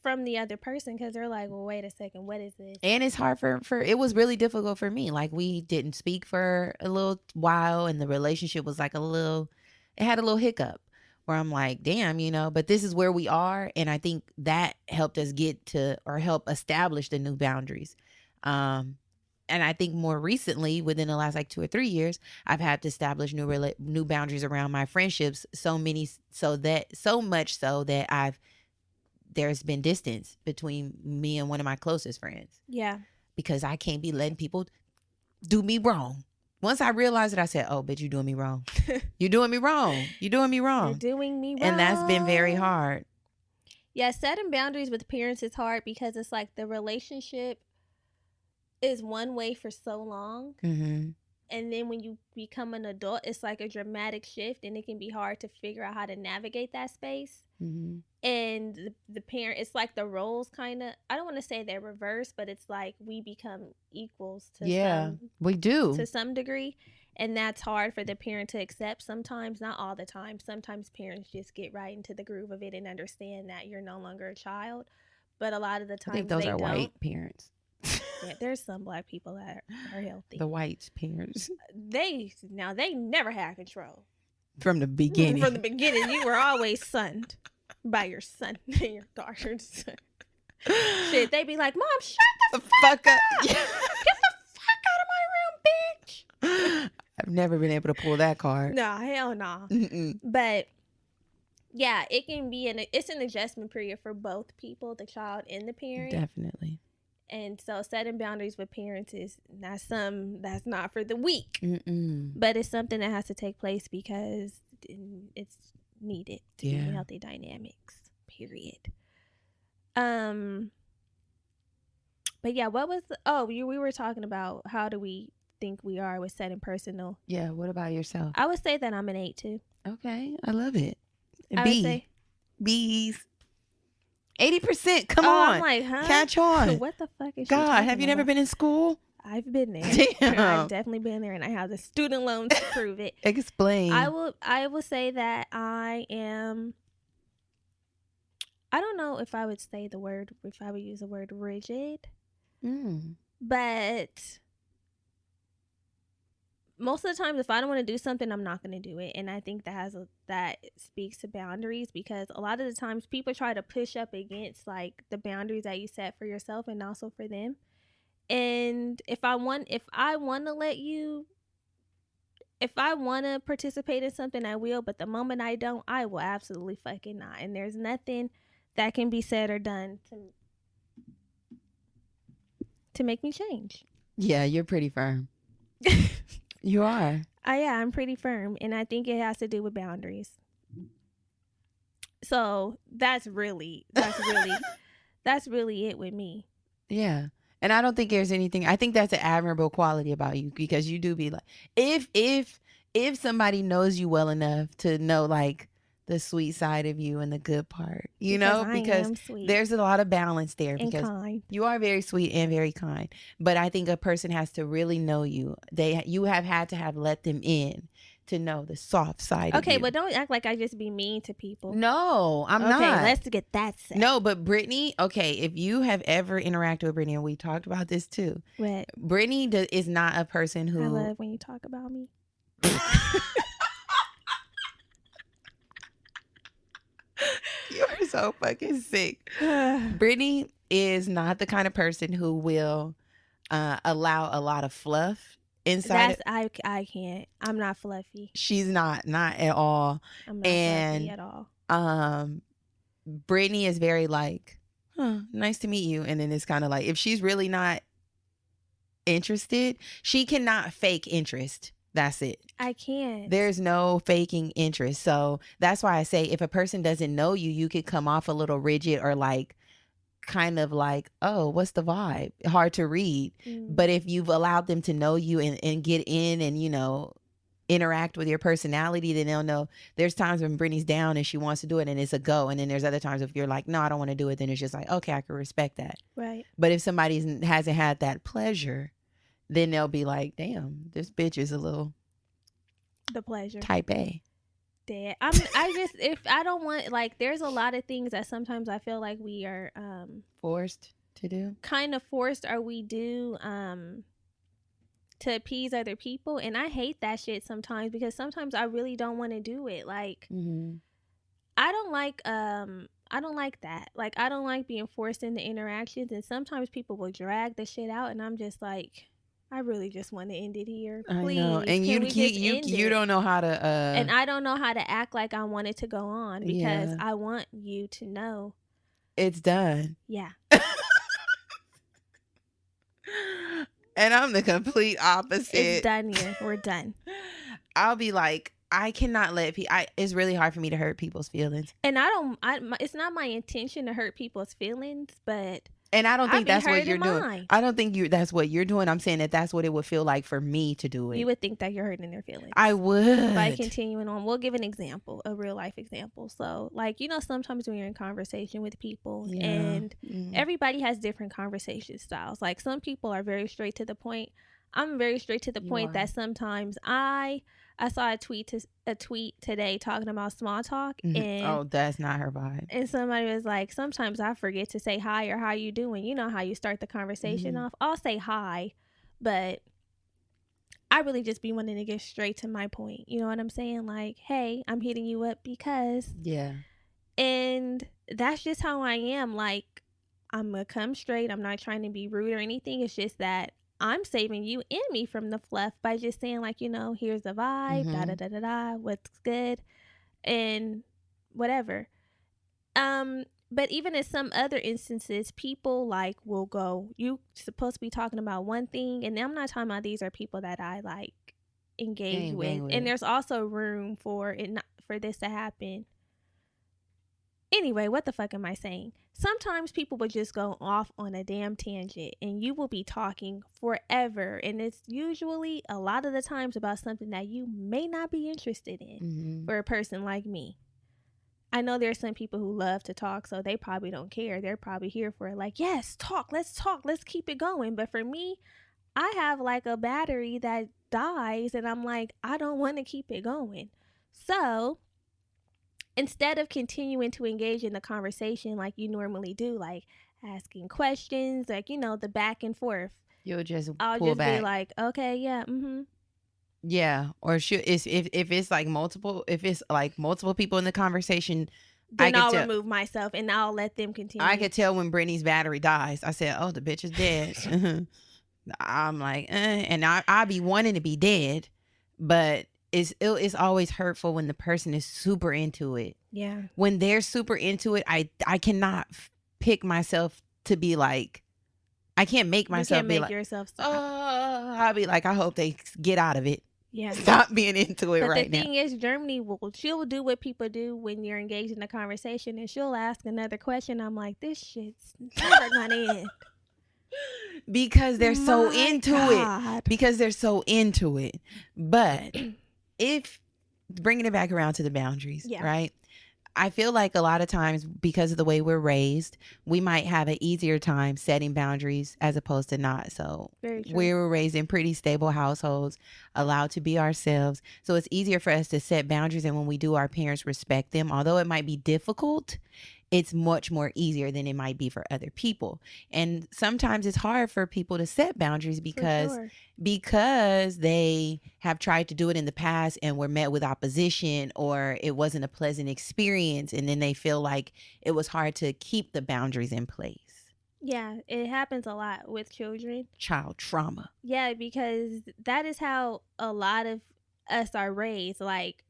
from the other person, because they're like, well, wait a second, what is this? And it's hard for it was really difficult for me. Like, we didn't speak for a little while, and the relationship was like it had a little hiccup where I'm like, damn, you know, but this is where we are. And I think that helped us help establish the new boundaries. And I think more recently, within the last like 2 or 3 years, I've had to establish new boundaries around my friendships. So much so that there's been distance between me and one of my closest friends. Yeah. Because I can't be letting people do me wrong. Once I realized it, I said, oh, bitch, you're doing me wrong. You're doing me wrong. You're doing me wrong. You're doing me wrong. And that's been very hard. Yeah, setting boundaries with parents is hard, because it's like the relationship is one way for so long, and then when you become an adult, it's like a dramatic shift, and it can be hard to figure out how to navigate that space. And the parent, it's like the roles kind of, I don't want to say they're reversed, but it's like we become equals to we do to some degree, and that's hard for the parent to accept sometimes. Not all the time. Sometimes parents just get right into the groove of it and understand that you're no longer a child, but a lot of the times I think those are white parents. Yeah, there's some black people that are healthy. The white parents. They never had control. From the beginning. From the beginning, you were always sunned by your son and your daughter's son. Shit, they be like, Mom, shut the fuck up. Get the fuck out of my room, bitch. I've never been able to pull that card. No, hell no. But yeah, it can be it's an adjustment period for both people, the child and the parent. Definitely. And so setting boundaries with parents is that's not for the weak. But it's something that has to take place because it's needed to be healthy dynamics, period. But yeah, we were talking about how do we think we are with setting personal. Yeah, what about yourself? I would say that I'm an 8 too. Okay, I love it. I would say Bees. 80%. Come on. I'm like, huh? Catch on. What the fuck is she God, have you never been in school? I've been there. Damn. I've definitely been there, and I have the student loans to prove it. Explain. I will say that I am. I don't know if I would use the word rigid, but most of the times, if I don't want to do something, I'm not going to do it. And I think that speaks to boundaries, because a lot of the times people try to push up against like the boundaries that you set for yourself and also for them. And if I want to participate in something, I will. But the moment I don't, I will absolutely fucking not. And there's nothing that can be said or done to make me change. Yeah, you're pretty firm. You are. I'm pretty firm, and I think it has to do with boundaries. So that's really it with me. Yeah. And I don't think there's anything. I think that's an admirable quality about you, because you do be like, if somebody knows you well enough to know like the sweet side of you and the good part, because there's a lot of balance there, and because kind. You are very sweet and very kind. But I think a person has to really know you. You have had to have let them in to know the soft side of you. Okay, but don't act like I just be mean to people. No, I'm not. Okay, let's get that set. No, but Brittany, okay, if you have ever interacted with Brittany, and we talked about this too. What? Brittany is not a person who... I love when you talk about me. You're so fucking sick. Brittany is not the kind of person who will allow a lot of fluff inside. I can't. I'm not fluffy. She's not at all. I'm not fluffy at all. Brittany is very like, nice to meet you. And then it's kind of like, if she's really not interested, she cannot fake interest. That's it. I can't. There's no faking interest. So that's why I say, if a person doesn't know you, you could come off a little rigid or like kind of like, oh, what's the vibe? Hard to read. But if you've allowed them to know you and get in and, interact with your personality, then they'll know. There's times when Brittany's down and she wants to do it and it's a go. And then there's other times if you're like, no, I don't want to do it, then it's just like, okay, I can respect that. Right. But if somebody hasn't had that pleasure, then they'll be like, damn, this bitch is a little... The pleasure. Type A. Dead. If I don't want, like, there's a lot of things that sometimes I feel like we are forced to do. Kind of forced, or we do to appease other people, and I hate that shit sometimes, because sometimes I really don't want to do it. Like, I don't like that. Like, I don't like being forced into interactions, and sometimes people will drag the shit out, and I'm just like, I really just want to end it here. Please. I know. And you don't know how to and I don't know how to act like I want it to go on, because I want you to know it's done. Yeah. And I'm the complete opposite. It's done here. We're done. I'll be like, I cannot let people... it's really hard for me to hurt people's feelings. And it's not my intention to hurt people's feelings, but... And I don't think that's what you're doing. I don't think that's what you're doing. I'm saying that's what it would feel like for me to do it. You would think that you're hurting their feelings. I would. By continuing on. We'll give an example, a real life example. So, like, sometimes when you're in conversation with people, and everybody has different conversation styles. Like, some people are very straight to the point. I'm very straight to the point that sometimes I saw a tweet today talking about small talk, and that's not her vibe. And somebody was like, sometimes I forget to say hi or how you doing. You know how you start the conversation off. I'll say hi, but I really just be wanting to get straight to my point. You know what I'm saying? Like, hey, I'm hitting you up because. Yeah. And that's just how I am. Like, I'm gonna come straight. I'm not trying to be rude or anything. It's just that I'm saving you and me from the fluff by just saying, like, here's the vibe, da-da-da-da-da, what's good, and whatever. But even in some other instances, people, like, will go, you supposed to be talking about one thing, and I'm not talking about these are people that I, like, engage with. And there's also room for this to happen. Anyway, what the fuck am I saying? Sometimes people will just go off on a damn tangent and you will be talking forever. And it's usually a lot of the times about something that you may not be interested in for a person like me. I know there's some people who love to talk, so they probably don't care. They're probably here for it. Like, yes, talk, let's keep it going. But for me, I have like a battery that dies and I'm like, I don't want to keep it going. So instead of continuing to engage in the conversation like you normally do, like asking questions, like, you know, the back and forth, I'll just be like, okay, yeah, yeah. Or if it's like multiple people in the conversation, then I'll remove myself and I'll let them continue. I could tell when Brittany's battery dies. I said, oh, the bitch is dead. I'm like, and I'll be wanting to be dead, but it's always hurtful when the person is super into it. Yeah. When they're super into it, I cannot pick myself to be like, I can't make myself be like, yourself stop. I'll be like, I hope they get out of it. Yeah. Stop being into it right now. But the thing is, Germany she'll do what people do when you're engaged in a conversation, and she'll ask another question. I'm like, this shit's never gonna end. Because they're so into it. Because they're so into it. But if bringing it back around to the boundaries, right? I feel like a lot of times because of the way we're raised, we might have an easier time setting boundaries as opposed to not. So we were raised in pretty stable households, allowed to be ourselves. So it's easier for us to set boundaries. And when we do, our parents respect them. Although it might be difficult, it's much more easier than it might be for other people. And sometimes it's hard for people to set boundaries because they have tried to do it in the past and were met with opposition, or it wasn't a pleasant experience. And then they feel like it was hard to keep the boundaries in place. Yeah, it happens a lot with children. Child trauma. Yeah, because that is how a lot of us are raised. Like,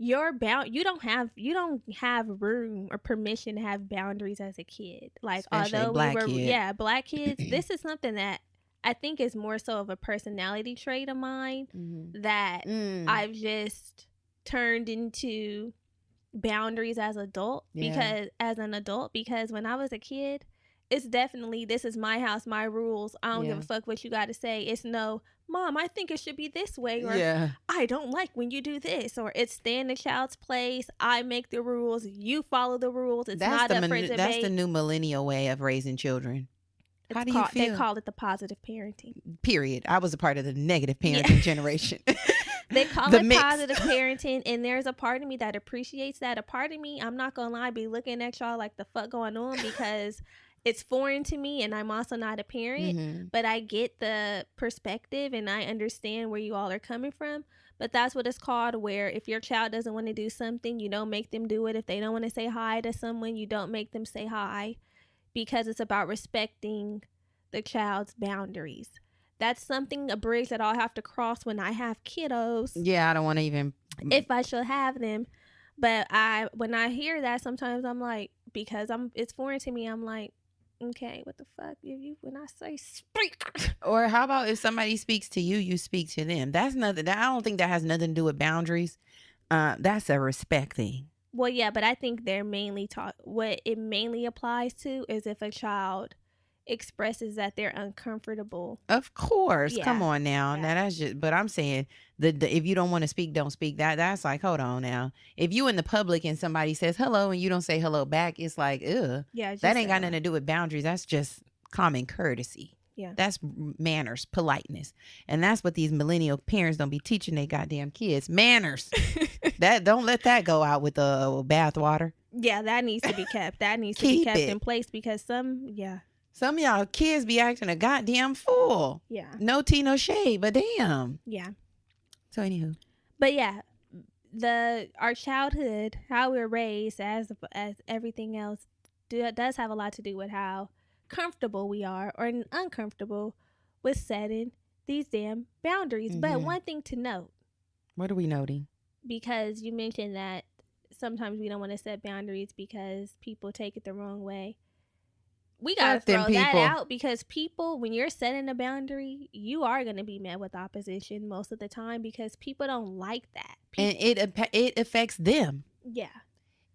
you don't have room or permission to have boundaries as a kid. Like, especially although black kids, this is something that I think is more so of a personality trait of mine that I've just turned into boundaries as an adult because when I was a kid, it's definitely, this is my house, my rules. I don't give a fuck what you got to say. It's no, Mom, I think it should be this way, or I don't like when you do this, or it's stay in the child's place. I make the rules. You follow the rules. It's not up for debate. That's the new millennial way of raising children. How do you feel? They call it the positive parenting. Period. I was a part of the negative parenting generation. They call it positive parenting, and there's a part of me that appreciates that. A part of me, I'm not gonna lie, be looking at y'all like the fuck going on because it's foreign to me, and I'm also not a parent, but I get the perspective and I understand where you all are coming from. But that's what it's called, where if your child doesn't want to do something, you don't make them do it. If they don't want to say hi to someone, you don't make them say hi, because it's about respecting the child's boundaries. That's a bridge that I'll have to cross when I have kiddos. Yeah, I don't want to even... if I shall have them. But when I hear that, sometimes I'm like, because it's foreign to me, I'm like, okay, what the fuck? When I say speak. Or how about if somebody speaks to you, you speak to them? That's nothing. I don't think that has nothing to do with boundaries. That's a respect thing. Well, yeah, but I think they're mainly what it mainly applies to is if a child expresses that they're uncomfortable. Of course. Yeah. Come on now. Yeah. Now that's just, but I'm saying if you don't want to speak, don't speak. That's like, hold on now. If you in the public and somebody says hello and you don't say hello back, it's like, ugh. Yeah. That ain't got nothing to do with boundaries. That's just common courtesy. Yeah. That's manners, politeness. And that's what these millennial parents don't be teaching their goddamn kids. Manners. Don't let that go out with the bath water. Yeah, that needs to be kept. That needs to be kept in place because some of y'all kids be acting a goddamn fool. Yeah. No tea, no shade, but damn. Yeah. So anywho. But yeah, our childhood, how we're raised, as everything else, does have a lot to do with how comfortable we are or uncomfortable with setting these damn boundaries. Mm-hmm. But one thing to note. What are we noting? Because you mentioned that sometimes we don't want to set boundaries because people take it the wrong way. We got to throw that out because people, when you're setting a boundary, you are going to be met with opposition most of the time because people don't like that. And it affects them. Yeah.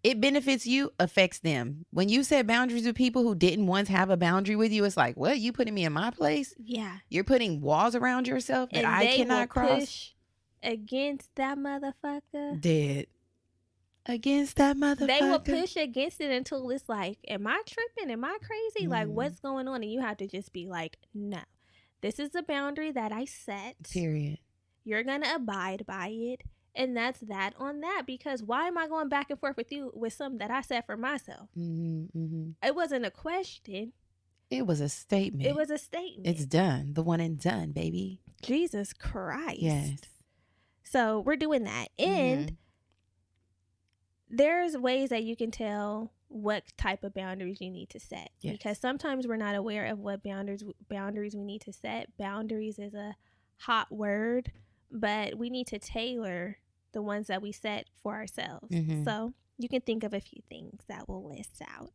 it benefits you, affects them. When you set boundaries with people who didn't once have a boundary with you, it's like, what? You putting me in my place? Yeah. You're putting walls around yourself that and I cannot cross. Push against that motherfucker. Dead. Against that motherfucker. They will push against it until it's like, am I tripping? Am I crazy? Like, what's going on? And you have to just be like, no. This is a boundary that I set. Period. You're going to abide by it. And that's that on that. Because why am I going back and forth with you with something that I set for myself? It wasn't a question. It was a statement. It was a statement. It's done. The one and done, baby. Jesus Christ. Yes. So we're doing that. And there's ways that you can tell what type of boundaries you need to set. Yes. Because sometimes we're not aware of what boundaries we need to set. Boundaries is a hot word, but we need to tailor the ones that we set for ourselves. So you can think of a few things that we'll list out.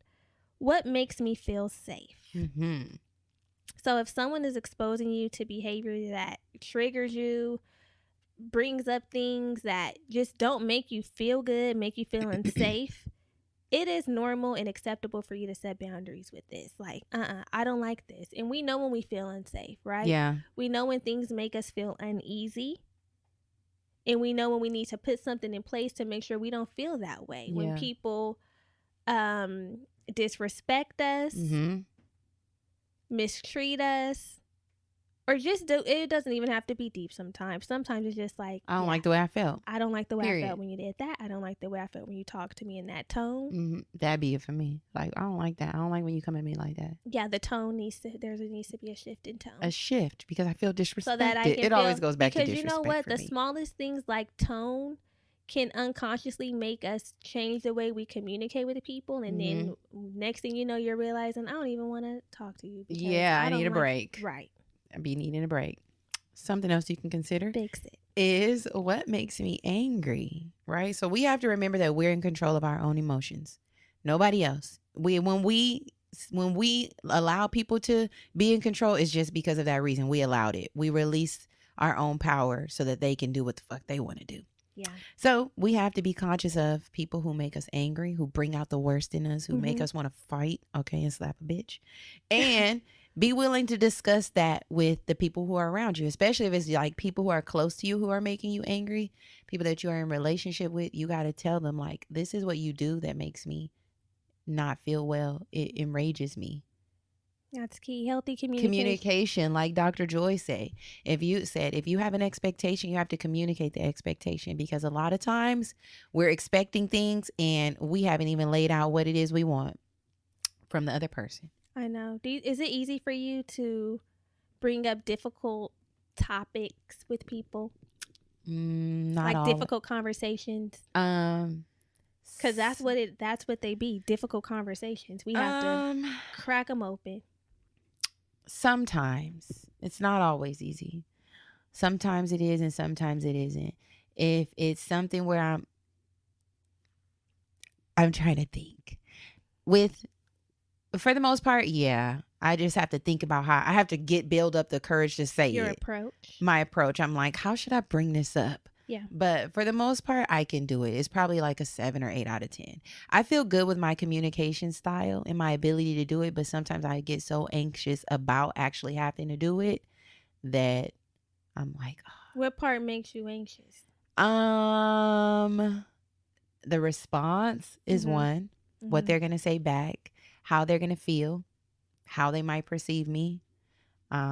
What makes me feel safe? So if someone is exposing you to behavior that triggers you, brings up things that just don't make you feel good, make you feel unsafe, it is normal and acceptable for you to set boundaries with this. Like, I don't like this. And we know when we feel unsafe, right? Yeah. We know when things make us feel uneasy. And we know when we need to put something in place to make sure we don't feel that way. Yeah. When people disrespect us, mistreat us, or just it doesn't even have to be deep sometimes. Sometimes it's just like, I don't like the way I felt. I don't like the way I felt when you did that. I don't like the way I felt when you talked to me in that tone. That'd be it for me. Like, I don't like that. I don't like when you come at me like that. Yeah, the tone needs to be a shift in tone. A shift, because I feel disrespected. So that I can always goes back to disrespect. Because you know what? The smallest things like tone can unconsciously make us change the way we communicate with the people. And then next thing you know, you're realizing, I don't even want to talk to you. Yeah, I need a break. Right. I'd be needing a break. Something else you can consider fix it is what makes me angry, right? So we have to remember that we're in control of our own emotions. Nobody else. When we allow people to be in control, it's just because of that reason. We allowed it. We released our own power so that they can do what the fuck they want to do. Yeah. So we have to be conscious of people who make us angry, who bring out the worst in us, who make us want to fight, okay, and slap a bitch. And be willing to discuss that with the people who are around you, especially if it's like people who are close to you who are making you angry, people that you are in relationship with. You got to tell them, like, this is what you do that makes me not feel well. It enrages me. That's key. Healthy communication. Communication, like Dr. Joy said. If you have an expectation, you have to communicate the expectation, because a lot of times we're expecting things and we haven't even laid out what it is we want from the other person. I know. Is it easy for you to bring up difficult topics with people? Not like always. Difficult conversations. Because that's what they be. Difficult conversations. We have to crack them open. Sometimes it's not always easy. Sometimes it is, and sometimes it isn't. If it's something where I'm trying to think for the most part, yeah, I just have to think about how I have to build up the courage to say my approach. I'm like, how should I bring this up? Yeah. But for the most part, I can do it. It's probably like a 7 or 8 out of 10. I feel good with my communication style and my ability to do it. But sometimes I get so anxious about actually having to do it that I'm like, oh. What part makes you anxious? The response is one, what they're going to say back, how they're going to feel, how they might perceive me.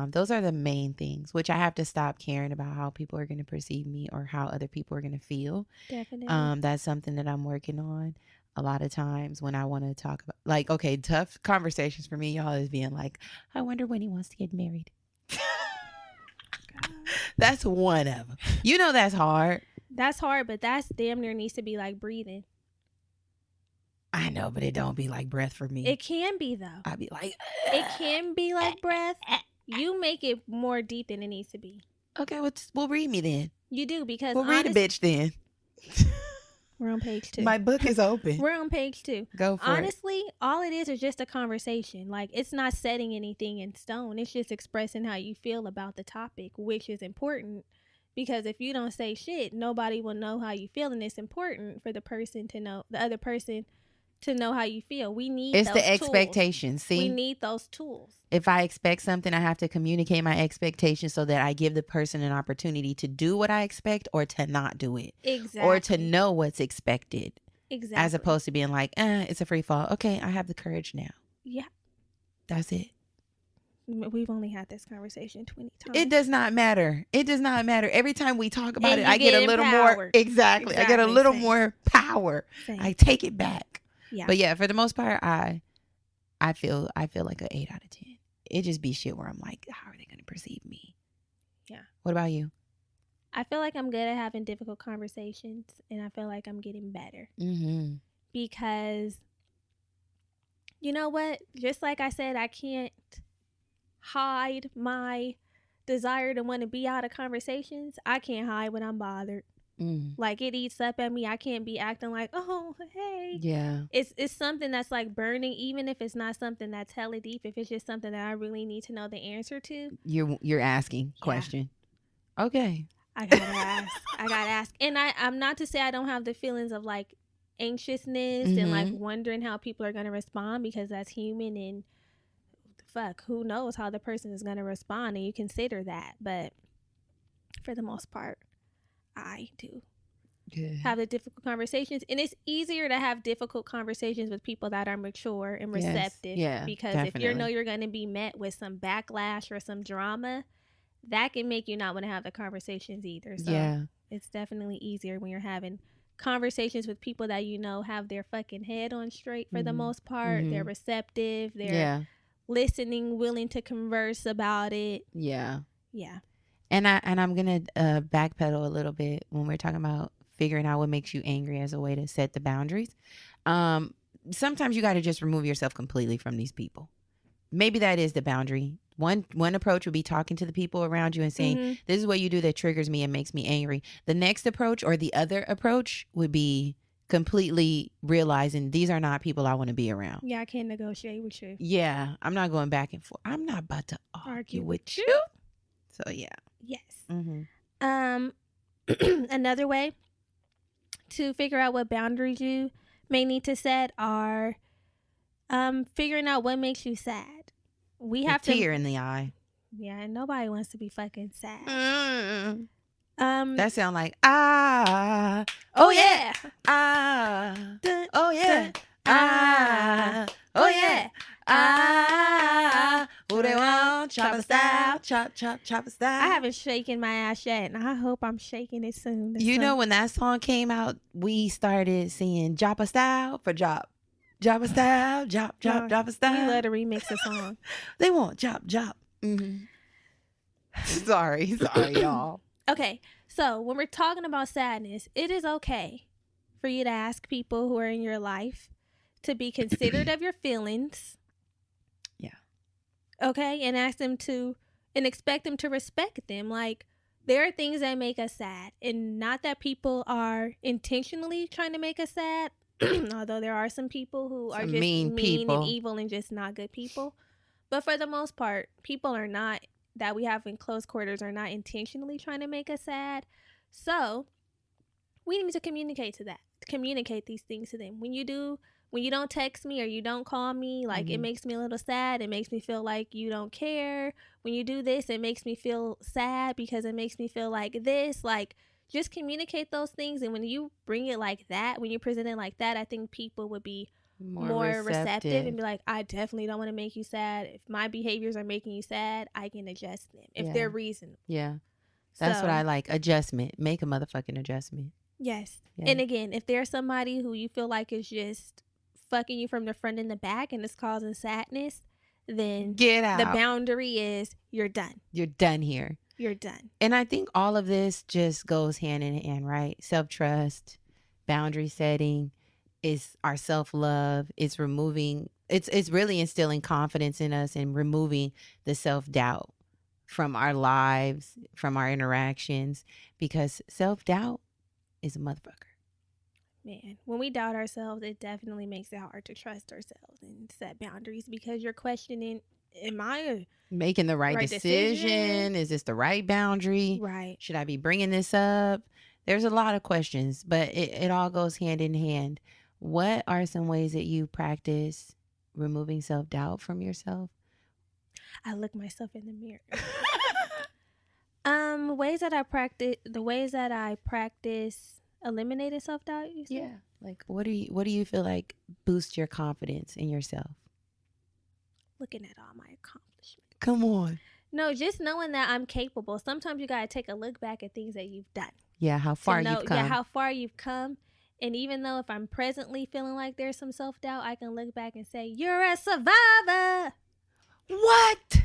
Those are the main things, which I have to stop caring about how people are going to perceive me or how other people are going to feel. Definitely. That's something that I'm working on. A lot of times when I want to talk about, like, okay, tough conversations for me, y'all, is being like, I wonder when he wants to get married. That's one of them. You know, that's hard. That's hard, but that's damn near needs to be like breathing. I know, but it don't be like breath for me. It can be, though. I'd be like, it can be like breath. You make it more deep than it needs to be. Okay, well, read me then. You do, because read a bitch then. We're on page 2. My book is open. We're on page 2. Go for it. Honestly, all it is just a conversation. Like, it's not setting anything in stone. It's just expressing how you feel about the topic, which is important Because if you don't say shit, nobody will know how you feel, and it's important for the other person to know how you feel. We need it's those the expectations. See, we need those tools. If I expect something, I have to communicate my expectations so that I give the person an opportunity to do what I expect or to not do it. Exactly. Or to know what's expected. Exactly. As opposed to being like, it's a free fall. Okay, I have the courage now. Yeah. That's it. We've only had this conversation 20 times. It does not matter. It does not matter. Every time we talk about it, I get a little empowered. more. Exactly. I get a little more power. Same. I take it back. Yeah. But yeah, for the most part, I feel like an 8 out of 10. It just be shit where I'm like, how are they going to perceive me? Yeah. What about you? I feel like I'm good at having difficult conversations, and I feel like I'm getting better. Mm-hmm. Because, you know what? Just like I said, I can't hide my desire to want to be out of conversations. I can't hide when I'm bothered. Like, it eats up at me. I can't be acting like, oh, hey. Yeah. It's something that's like burning, even if it's not something that's hella deep. If it's just something that I really need to know the answer to. You're asking question. Okay. I gotta ask. And I'm not to say I don't have the feelings of like anxiousness and like wondering how people are gonna respond, because that's human, and fuck, who knows how the person is gonna respond, and you consider that. But for the most part, I do have the difficult conversations, and it's easier to have difficult conversations with people that are mature and receptive. Yeah, because definitely. if you know you're going to be met with some backlash or some drama, that can make you not want to have the conversations either. So it's definitely easier when you're having conversations with people that you know have their fucking head on straight for the most part. They're receptive. They're listening, willing to converse about it. Yeah. And I'm gonna backpedal a little bit when we're talking about figuring out what makes you angry as a way to set the boundaries. Sometimes you got to just remove yourself completely from these people. Maybe that is the boundary. One approach would be talking to the people around you and saying, this is what you do that triggers me and makes me angry. The next approach, or the other approach, would be completely realizing these are not people I want to be around. Yeah, I can't negotiate with you. Yeah, I'm not going back and forth. I'm not about to argue with you. So yeah. Yes. Another way to figure out what boundaries you may need to set are figuring out what makes you sad. We have a tear in the eye. Yeah, and nobody wants to be fucking sad. That sound like oh yeah, oh yeah, oh yeah. Who they want? Chopper style, chopper style. I haven't shaken my ass yet, and I hope I'm shaking it soon. You know, when that song came out, we started singing Chopper style for Jopper style, Jopper style. We let her remix the song. They want Jop. Sorry, y'all. Okay, so when we're talking about sadness, it is okay for you to ask people who are in your life to be considerate of your feelings. Yeah. Okay, and ask them to, and expect them to respect them. Like, there are things that make us sad, and not that people are intentionally trying to make us sad, although there are some people who are just mean and evil and just not good people. But for the most part, people are not, that we have in close quarters, are not intentionally trying to make us sad. So we need to communicate these things to them. When you don't text me or you don't call me, like, it makes me a little sad. It makes me feel like you don't care. When you do this, it makes me feel sad because it makes me feel like this. Like, just communicate those things. And when you bring it like that, when you present it like that, I think people would be more receptive and be like, I definitely don't want to make you sad. If my behaviors are making you sad, I can adjust them if they're reasonable. Yeah. That's what I like. Adjustment. Make a motherfucking adjustment. Yes. Yeah. And again, if there's somebody who you feel like is just fucking you from the front and the back and it's causing sadness, then get out. The boundary is you're done. You're done here. You're done. And I think all of this just goes hand in hand, right? Self-trust, boundary setting, is our self-love. It's removing, it's really instilling confidence in us and removing the self-doubt from our lives, from our interactions, because self-doubt is a motherfucker. Man, when we doubt ourselves, it definitely makes it hard to trust ourselves and set boundaries, because you're questioning am I making the right decision? Is this the right boundary? Right. Should I be bringing this up? There's a lot of questions, but it all goes hand in hand. What are some ways that you practice removing self-doubt from yourself? I look myself in the mirror. The ways that I practice eliminating self-doubt, you said? Yeah. Like what do you feel like boosts your confidence in yourself? Looking at all my accomplishments. Come on. No, just knowing that I'm capable. Sometimes you got to take a look back at things that you've done. Yeah, how far you've come. Yeah, how far you've come. And even though if I'm presently feeling like there's some self-doubt, I can look back and say, you're a survivor. What?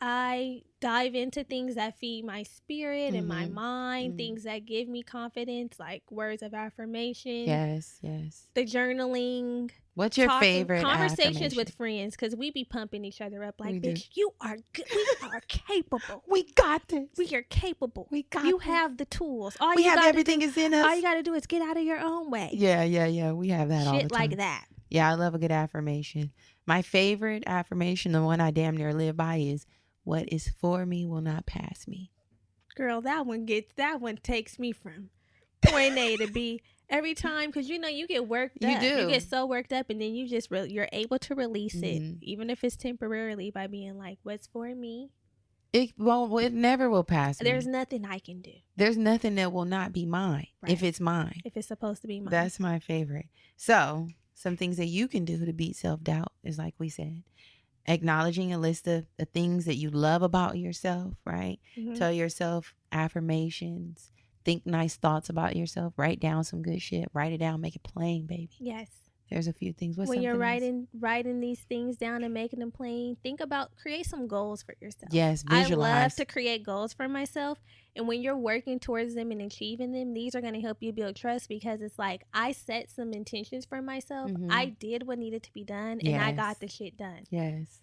I dive into things that feed my spirit and my mind, things that give me confidence, like words of affirmation. Yes. The journaling. What's your favorite conversations with friends? Because we be pumping each other up like, bitch, you are good. We are capable. We got this. We are capable. We got You this. have the tools. We have everything is in us. All you got to do is get out of your own way. Yeah. We have that all the time. Shit like that. Yeah, I love a good affirmation. My favorite affirmation, the one I damn near live by, is what is for me will not pass me. Girl, that one takes me from point A to B every time, because you get worked up. You do. You get so worked up, and then you just you're able to release it, even if it's temporarily, by being like, what's for me? It never will pass me. There's nothing I can do. There's nothing that will not be mine if it's mine. If it's supposed to be mine. That's my favorite. So some things that you can do to beat self-doubt is, like we said, acknowledging a list of the things that you love about yourself, right? Tell yourself affirmations. Think nice thoughts about yourself. Write down some good shit. Write it down. Make it plain, baby. Yes. There's a few things. When you're writing these things down and making them plain, create some goals for yourself. Yes, visualize. I love to create goals for myself. And when you're working towards them and achieving them, these are going to help you build trust, because it's like, I set some intentions for myself. I did what needed to be done, and I got the shit done. Yes.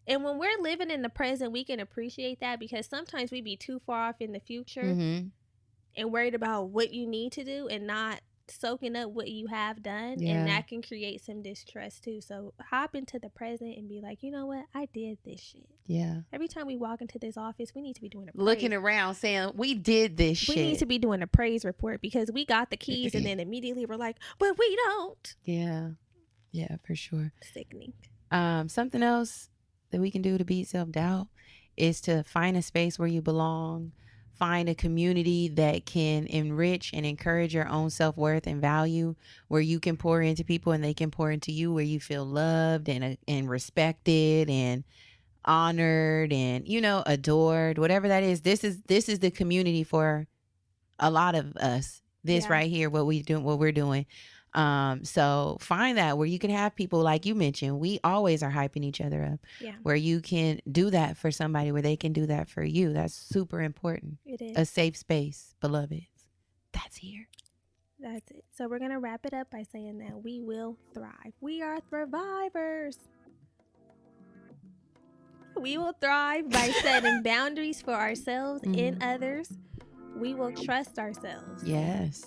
And when we're living in the present, we can appreciate that, because sometimes we be too far off in the future and worried about what you need to do and not soaking up what you have done. And that can create some distrust too. So hop into the present and be like, you know what? I did this shit. Yeah. Every time we walk into this office, we need to be doing a praise. Looking around saying, we did this shit. We need to be doing a praise report, because we got the keys and then immediately we're like, but we don't. Yeah, for sure. Sickening. Something else that we can do to beat self-doubt is to find a space where you belong. Find a community that can enrich and encourage your own self-worth and value, where you can pour into people and they can pour into you, where you feel loved and respected and honored and, adored, whatever that is. This is the community for a lot of us. Right here, what we're doing. So find that where you can have people, like you mentioned, we always are hyping each other up, where you can do that for somebody, where they can do that for you. That's super important. It is. A safe space, beloveds. That's here. That's it. So we're going to wrap it up by saying that we will thrive. We are thrivers. We will thrive by setting boundaries for ourselves and others. We will trust ourselves. Yes.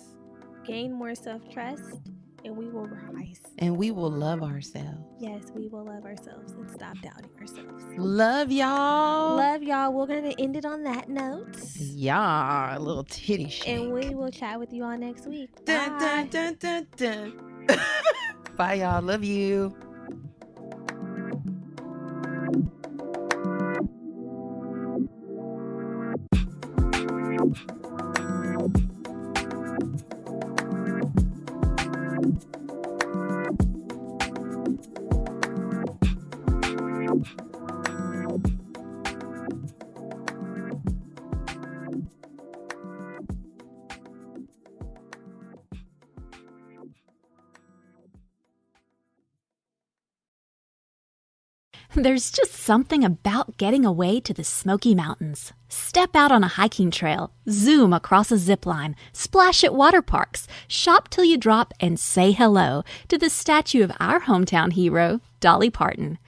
Gain more self-trust, and we will rise. And we will love ourselves. Yes, we will love ourselves and stop doubting ourselves. Love y'all. Love y'all. We're going to end it on that note. Yeah, a little titty shake. And we will chat with you all next week. Dun, Bye. dun, dun, dun, dun. Bye, y'all. Love you. There's just something about getting away to the Smoky Mountains. Step out on a hiking trail, zoom across a zip line, splash at water parks, shop till you drop, and say hello to the statue of our hometown hero, Dolly Parton.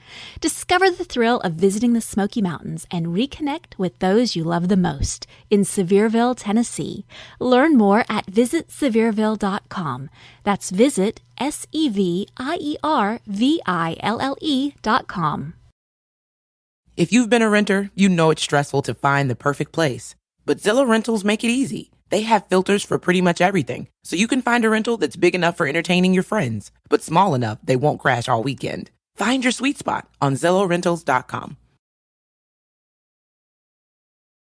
Discover the thrill of visiting the Smoky Mountains and reconnect with those you love the most in Sevierville, Tennessee. Learn more at visitsevierville.com. That's visit SEVIERVILLE.com. If you've been a renter, you know it's stressful to find the perfect place. But Zillow Rentals make it easy. They have filters for pretty much everything, so you can find a rental that's big enough for entertaining your friends, but small enough they won't crash all weekend. Find your sweet spot on ZillowRentals.com.